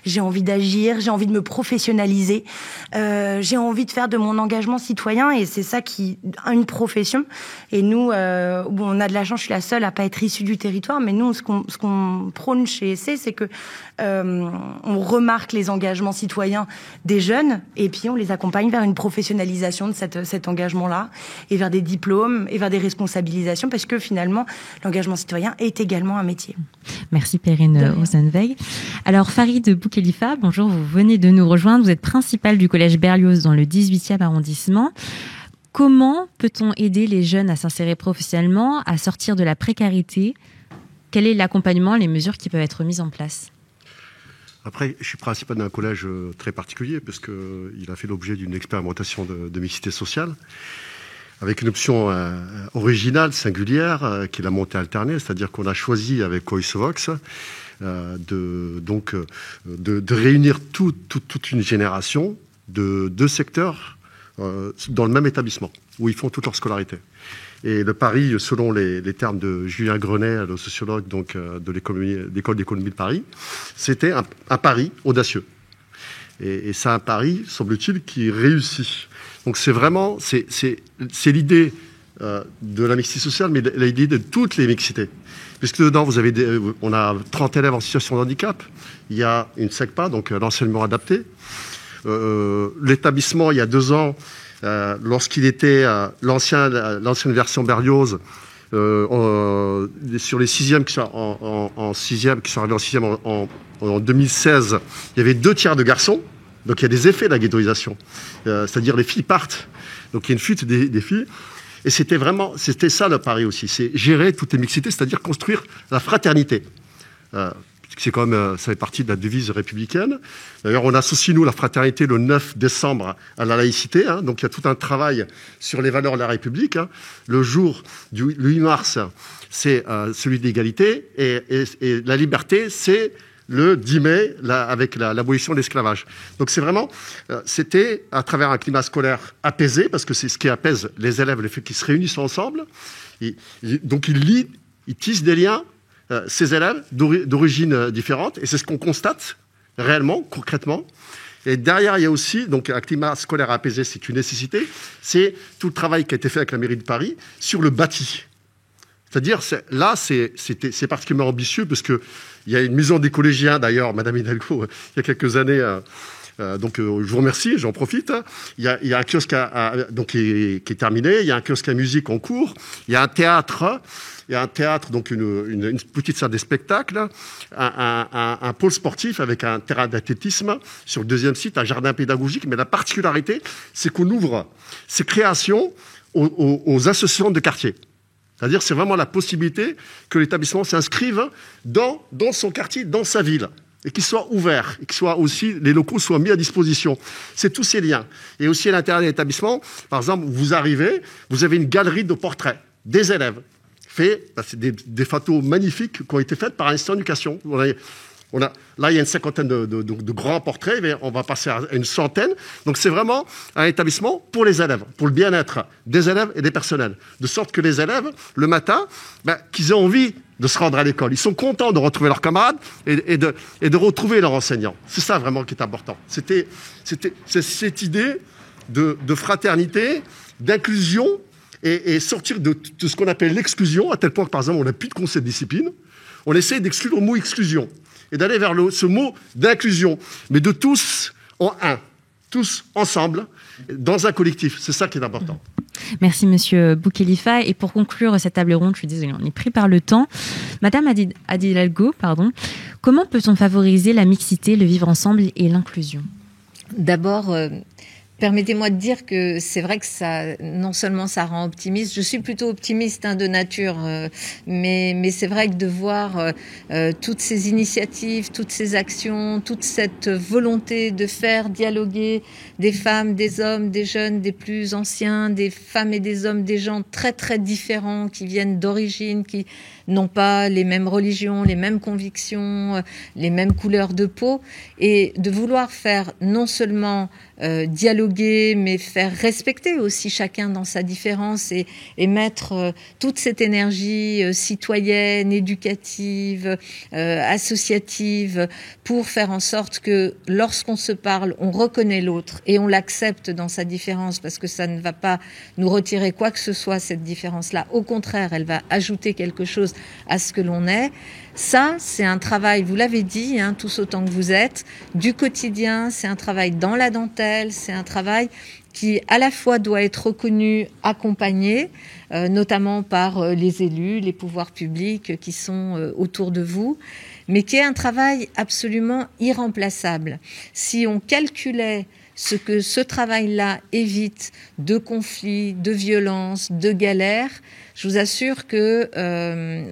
j'ai envie d'agir, j'ai envie de me professionnaliser, j'ai envie de faire de mon engagement citoyen, et c'est ça qui une profession. Et nous, on a de la chance, je suis la seule à pas être issue du territoire, mais nous, ce qu'on prône chez ESSE, c'est que on remarque les engagements citoyens des jeunes, et puis on les accompagne vers une professionnalisation de cet engagement-là, et vers des diplômes, et vers des responsabilisations, parce que finalement, l'engagement citoyen est également un métier. Merci Perrine Rosenweig. Alors Farid Boukhelifa, bonjour, vous venez de nous rejoindre, vous êtes principale du collège Berlioz dans le 18e arrondissement. Comment peut-on aider les jeunes à s'insérer professionnellement, à sortir de la précarité ? Quel est l'accompagnement, les mesures qui peuvent être mises en place ? Après, je suis principal d'un collège très particulier, parce qu'il a fait l'objet d'une expérimentation de mixité sociale, avec une option originale, singulière, qui est la montée alternée, c'est-à-dire qu'on a choisi avec Coisovox de réunir toute une génération de deux secteurs dans le même établissement, où ils font toute leur scolarité. Et le pari, selon les termes de Julien Grenet, le sociologue donc, de l'école d'économie de Paris, c'était un pari audacieux. Et c'est un pari, semble-t-il, qui réussit. Donc c'est vraiment, c'est l'idée de la mixité sociale, mais l'idée de toutes les mixités. Puisque dedans, on a 30 élèves en situation de handicap, il y a une SECPA, donc l'enseignement adapté. L'établissement, il y a 2 ans, lorsqu'il était l'ancienne version Berlioz, sur les sixièmes qui sont qui sont arrivés en sixième en 2016, il y avait 2/3 de garçons. Donc il y a des effets de la ghettoisation, c'est-à-dire les filles partent. Donc il y a une fuite des filles. Et c'était ça le pari aussi, c'est gérer toutes les mixités, c'est-à-dire construire la fraternité. C'est quand même, ça fait partie de la devise républicaine. D'ailleurs, on associe, nous, la fraternité le 9 décembre à la laïcité. Donc, il y a tout un travail sur les valeurs de la République. Le jour du 8 mars, c'est celui de l'égalité. Et la liberté, c'est le 10 mai, avec l'abolition de l'esclavage. Donc c'est vraiment, c'était à travers un climat scolaire apaisé, parce que c'est ce qui apaise les élèves, le fait qu'ils se réunissent ensemble. Donc ils tissent des liens, ces élèves d'origines différentes, et c'est ce qu'on constate réellement, concrètement. Et derrière, il y a aussi, donc un climat scolaire apaisé, c'est une nécessité, c'est tout le travail qui a été fait avec la mairie de Paris sur le bâti. C'est-à-dire, là, c'est particulièrement ambitieux, parce qu'il y a une maison des collégiens, d'ailleurs, Madame Hidalgo, il y a quelques années, donc je vous remercie, j'en profite. Il y a un kiosque donc, qui est terminé, il y a un kiosque à musique en cours, il y a un théâtre, donc une petite salle de spectacle, un pôle sportif avec un terrain d'athlétisme sur le deuxième site, un jardin pédagogique. Mais la particularité, c'est qu'on ouvre ces créations aux associations de quartier. C'est-à-dire, c'est vraiment la possibilité que l'établissement s'inscrive dans son quartier, dans sa ville, et qu'il soit ouvert, et que les locaux soient mis à disposition. C'est tous ces liens. Et aussi à l'intérieur de l'établissement, par exemple, vous arrivez, vous avez une galerie de portraits des élèves. C'est des photos magnifiques qui ont été faites par l'Institut d'éducation. Là, il y a une cinquantaine de grands portraits, mais on va passer à une centaine. Donc, c'est vraiment un établissement pour les élèves, pour le bien-être des élèves et des personnels. De sorte que les élèves, le matin, qu'ils aient envie de se rendre à l'école. Ils sont contents de retrouver leurs camarades et de retrouver leurs enseignants. C'est ça vraiment qui est important. C'est cette idée de fraternité, d'inclusion, et sortir de ce qu'on appelle l'exclusion, à tel point que, par exemple, on n'a plus de concept de discipline. On essaie d'exclure le mot exclusion et d'aller vers ce mot d'inclusion, mais de tous en un, tous ensemble, dans un collectif. C'est ça qui est important. Merci Monsieur Boukhelifa. Et pour conclure cette table ronde, je suis désolée, on est pris par le temps. Madame Hidalgo, comment peut-on favoriser la mixité, le vivre ensemble et l'inclusion ? D'abord, permettez-moi de dire que c'est vrai que ça, non seulement ça rend optimiste, je suis plutôt optimiste de nature, mais c'est vrai que de voir toutes ces initiatives, toutes ces actions, toute cette volonté de faire dialoguer des femmes, des hommes, des jeunes, des plus anciens, des femmes et des hommes, des gens très très différents qui viennent d'origine, qui n'ont pas les mêmes religions, les mêmes convictions, les mêmes couleurs de peau, et de vouloir faire non seulement dialoguer, mais faire respecter aussi chacun dans sa différence et mettre toute cette énergie citoyenne, éducative, associative, pour faire en sorte que lorsqu'on se parle, on reconnaît l'autre et on l'accepte dans sa différence, parce que ça ne va pas nous retirer quoi que ce soit, cette différence-là. Au contraire, elle va ajouter quelque chose à ce que l'on est. Ça, c'est un travail, vous l'avez dit, tous autant que vous êtes, du quotidien, c'est un travail dans la dentelle, c'est un travail qui à la fois doit être reconnu, accompagné, notamment par les élus, les pouvoirs publics qui sont autour de vous, mais qui est un travail absolument irremplaçable. Si on calculait ce que ce travail-là évite de conflits, de violences, de galères, je vous assure que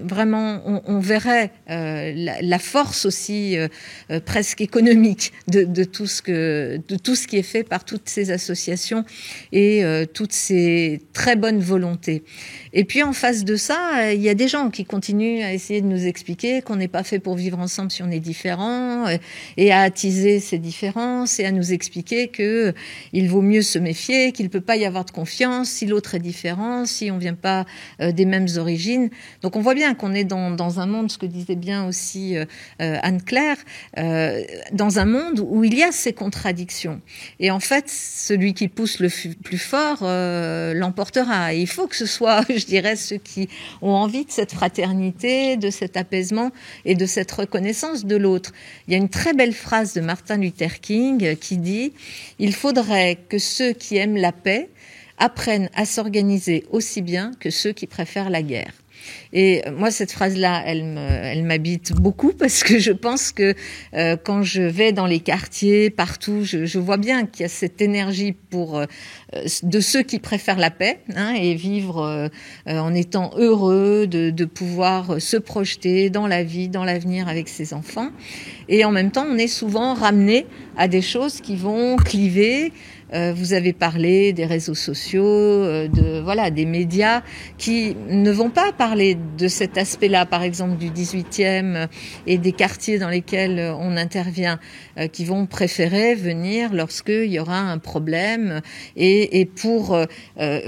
vraiment on verrait la force aussi presque économique de tout ce qui est fait par toutes ces associations et toutes ces très bonnes volontés. Et puis en face de ça, il y a des gens qui continuent à essayer de nous expliquer qu'on n'est pas fait pour vivre ensemble si on est différent, et à attiser ces différences et à nous expliquer que il vaut mieux se méfier, qu'il peut pas y avoir de confiance si l'autre est différent, si on vient pas des mêmes origines. Donc on voit bien qu'on est dans un monde, ce que disait bien aussi Anne-Claire, dans un monde où il y a ces contradictions. Et en fait, celui qui pousse le plus fort l'emportera. Et il faut que ce soit, je dirais, ceux qui ont envie de cette fraternité, de cet apaisement et de cette reconnaissance de l'autre. Il y a une très belle phrase de Martin Luther King qui dit « Il faudrait que ceux qui aiment la paix apprennent à s'organiser aussi bien que ceux qui préfèrent la guerre ». Et moi, cette phrase-là, elle m'habite beaucoup, parce que je pense que quand je vais dans les quartiers, partout, je vois bien qu'il y a cette énergie de ceux qui préfèrent la paix, et vivre en étant heureux de pouvoir se projeter dans la vie, dans l'avenir avec ses enfants. Et en même temps, on est souvent ramené à des choses qui vont cliver, Vous avez parlé des réseaux sociaux, des médias qui ne vont pas parler de cet aspect-là, par exemple du 18e et des quartiers dans lesquels on intervient, qui vont préférer venir lorsqu'il y aura un problème et pour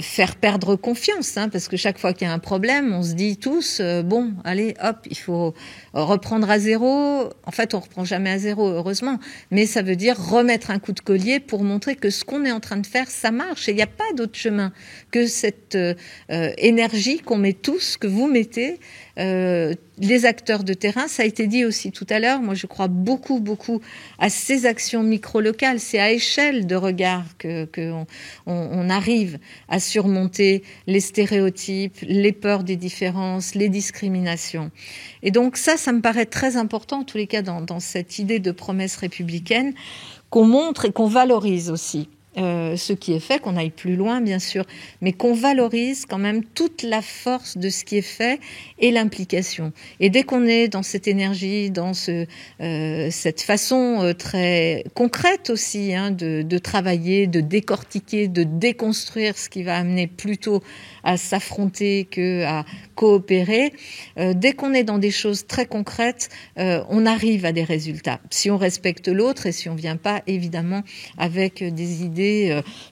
faire perdre confiance, parce que chaque fois qu'il y a un problème, on se dit tous, bon, allez, hop, il faut reprendre à zéro. En fait, on reprend jamais à zéro, heureusement, mais ça veut dire remettre un coup de collier pour montrer que ce qu'on est en train de faire, ça marche. Et il n'y a pas d'autre chemin que cette énergie qu'on met tous, que vous mettez, les acteurs de terrain. Ça a été dit aussi tout à l'heure. Moi, je crois beaucoup à ces actions micro-locales. C'est à échelle de regard qu'on arrive à surmonter les stéréotypes, les peurs des différences, les discriminations. Et donc ça me paraît très important, en tous les cas, dans cette idée de promesse républicaine, qu'on montre et qu'on valorise aussi. Ce qui est fait, qu'on aille plus loin bien sûr, mais qu'on valorise quand même toute la force de ce qui est fait et l'implication. Et dès qu'on est dans cette énergie, dans cette façon très concrète aussi de travailler, de décortiquer, de déconstruire ce qui va amener plutôt à s'affronter que à coopérer, dès qu'on est dans des choses très concrètes, on arrive à des résultats. Si on respecte l'autre et si on vient pas évidemment avec des idées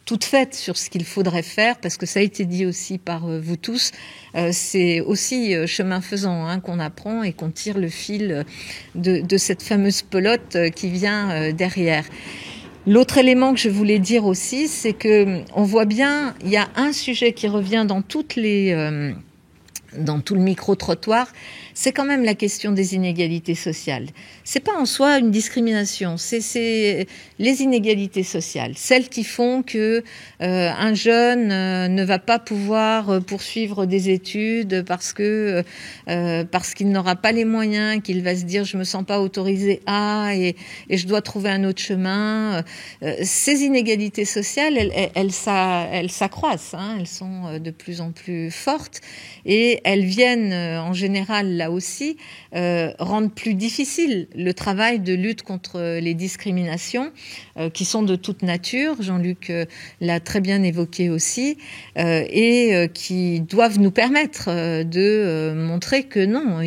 toutes faites sur ce qu'il faudrait faire, parce que ça a été dit aussi par vous tous, c'est aussi chemin faisant qu'on apprend et qu'on tire le fil de cette fameuse pelote qui vient derrière. L'autre élément que je voulais dire aussi, c'est que on voit bien, il y a un sujet qui revient dans tout le micro-trottoir, c'est quand même la question des inégalités sociales. C'est pas en soi une discrimination, c'est les inégalités sociales, celles qui font que un jeune ne va pas pouvoir poursuivre des études parce qu'il n'aura pas les moyens, qu'il va se dire je me sens pas autorisé à et je dois trouver un autre chemin. Ces inégalités sociales, elles s'accroissent, elles sont de plus en plus fortes et elles viennent en général là aussi rendre plus difficile le travail de lutte contre les discriminations qui sont de toute nature, Jean-Luc l'a très bien évoqué aussi, et qui doivent nous permettre de montrer que non,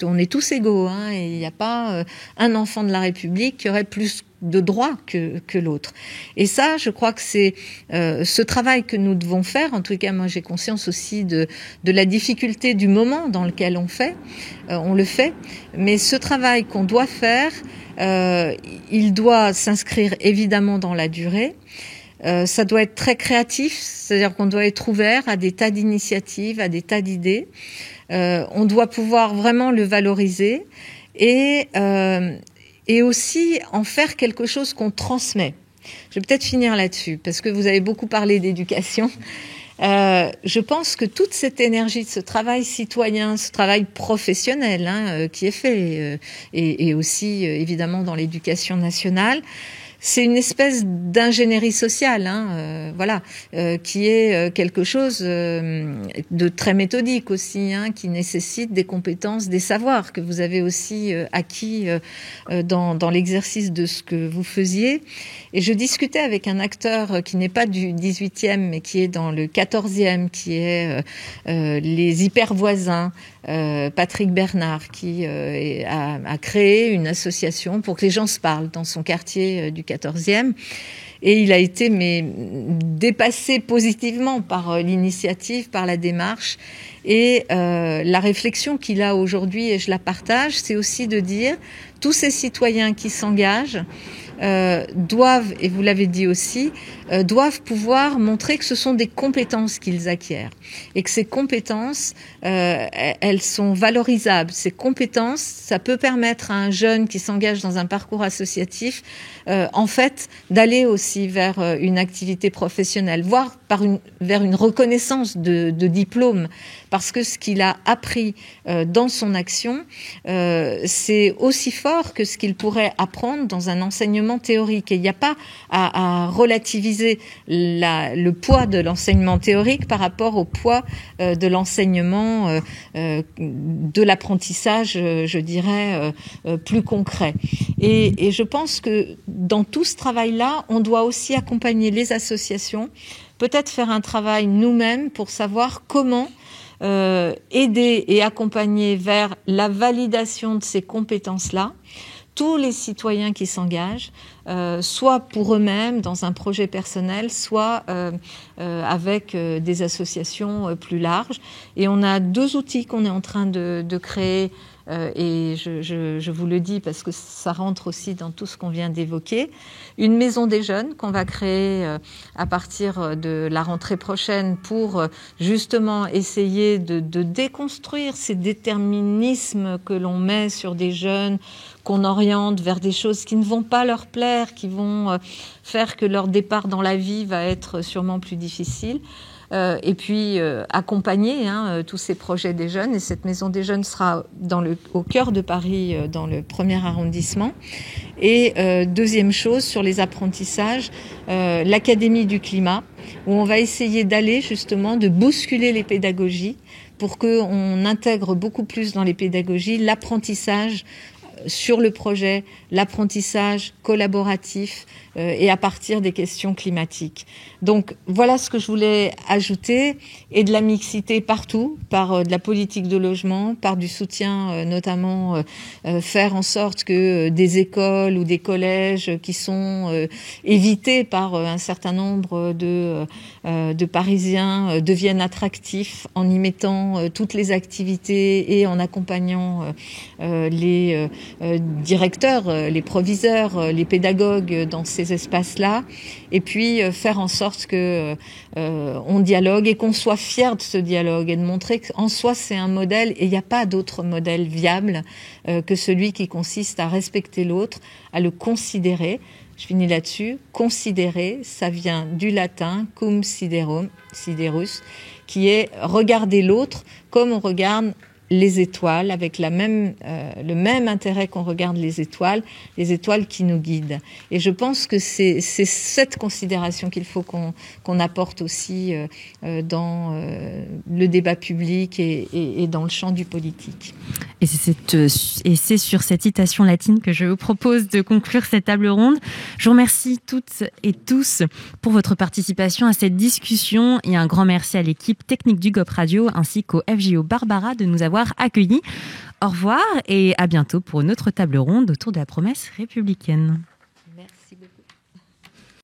on est tous égaux, et il n'y a pas un enfant de la République qui aurait plus de droits que l'autre. Et ça, je crois que c'est ce travail que nous devons faire. En tout cas, moi, j'ai conscience aussi de la difficulté du moment dans lequel on le fait. Mais ce travail qu'on doit faire, il doit s'inscrire évidemment dans la durée. Ça doit être très créatif, c'est-à-dire qu'on doit être ouvert à des tas d'initiatives, à des tas d'idées. On doit pouvoir vraiment le valoriser et aussi en faire quelque chose qu'on transmet. Je vais peut-être finir là-dessus, parce que vous avez beaucoup parlé d'éducation. Je pense que toute cette énergie de ce travail citoyen, ce travail professionnel qui est fait, et aussi évidemment dans l'éducation nationale, c'est une espèce d'ingénierie sociale, qui est quelque chose de très méthodique aussi, qui nécessite des compétences, des savoirs que vous avez aussi acquis dans l'exercice de ce que vous faisiez. Et je discutais avec un acteur qui n'est pas du 18e, mais qui est dans le 14e, qui est les hyper voisins, Patrick Bernard, qui a créé une association pour que les gens se parlent dans son quartier du 14e. Et il a été dépassé positivement par l'initiative, par la démarche. Et la réflexion qu'il a aujourd'hui, et je la partage, c'est aussi de dire tous ces citoyens qui s'engagent doivent, et vous l'avez dit aussi, doivent pouvoir montrer que ce sont des compétences qu'ils acquièrent et que ces compétences, elles sont valorisables. Ces compétences, ça peut permettre à un jeune qui s'engage dans un parcours associatif, en fait, d'aller aussi vers une activité professionnelle, voire vers une reconnaissance de diplôme, parce que ce qu'il a appris dans son action, c'est aussi fort que ce qu'il pourrait apprendre dans un enseignement l'enseignement théorique. Et il n'y a pas à relativiser le poids de l'enseignement théorique par rapport au poids de l'enseignement, de l'apprentissage, je dirais, plus concret. Et je pense que dans tout ce travail-là, on doit aussi accompagner les associations, peut-être faire un travail nous-mêmes pour savoir comment aider et accompagner vers la validation de ces compétences-là tous les citoyens qui s'engagent, soit pour eux-mêmes dans un projet personnel, soit avec des associations plus larges. Et on a 2 outils qu'on est en train de créer, et je vous le dis parce que ça rentre aussi dans tout ce qu'on vient d'évoquer. Une maison des jeunes qu'on va créer à partir de la rentrée prochaine pour justement essayer de déconstruire ces déterminismes que l'on met sur des jeunes, qu'on oriente vers des choses qui ne vont pas leur plaire, qui vont faire que leur départ dans la vie va être sûrement plus difficile. Et puis accompagner tous ces projets des jeunes. Et cette maison des jeunes sera au cœur de Paris, dans le 1er arrondissement. Et deuxième chose, sur les apprentissages, l'Académie du climat, où on va essayer d'aller justement, de bousculer les pédagogies pour qu'on intègre beaucoup plus dans les pédagogies l'apprentissage sur le projet, l'apprentissage collaboratif et à partir des questions climatiques. Donc voilà ce que je voulais ajouter, et de la mixité partout, par de la politique de logement, par du soutien notamment, faire en sorte que des écoles ou des collèges qui sont évités par un certain nombre de Parisiens deviennent attractifs en y mettant toutes les activités et en accompagnant les directeurs, les proviseurs, les pédagogues dans ces espaces-là, et puis faire en sorte que on dialogue et qu'on soit fiers de ce dialogue et de montrer qu'en soi c'est un modèle, et il n'y a pas d'autre modèle viable que celui qui consiste à respecter l'autre, à le considérer. Je finis là-dessus. Considérer, ça vient du latin cum siderum, siderus, qui est regarder l'autre comme on regarde les étoiles, avec le même intérêt qu'on regarde les étoiles qui nous guident. Et je pense que c'est cette considération qu'il faut qu'on apporte aussi dans le débat public et dans le champ du politique. Et c'est sur cette citation latine que je vous propose de conclure cette table ronde. Je vous remercie toutes et tous pour votre participation à cette discussion, et un grand merci à l'équipe technique du GOP Radio ainsi qu'au FJO Barbara de nous avoir accueillis. Au revoir et à bientôt pour une autre table ronde autour de la promesse républicaine. Merci beaucoup.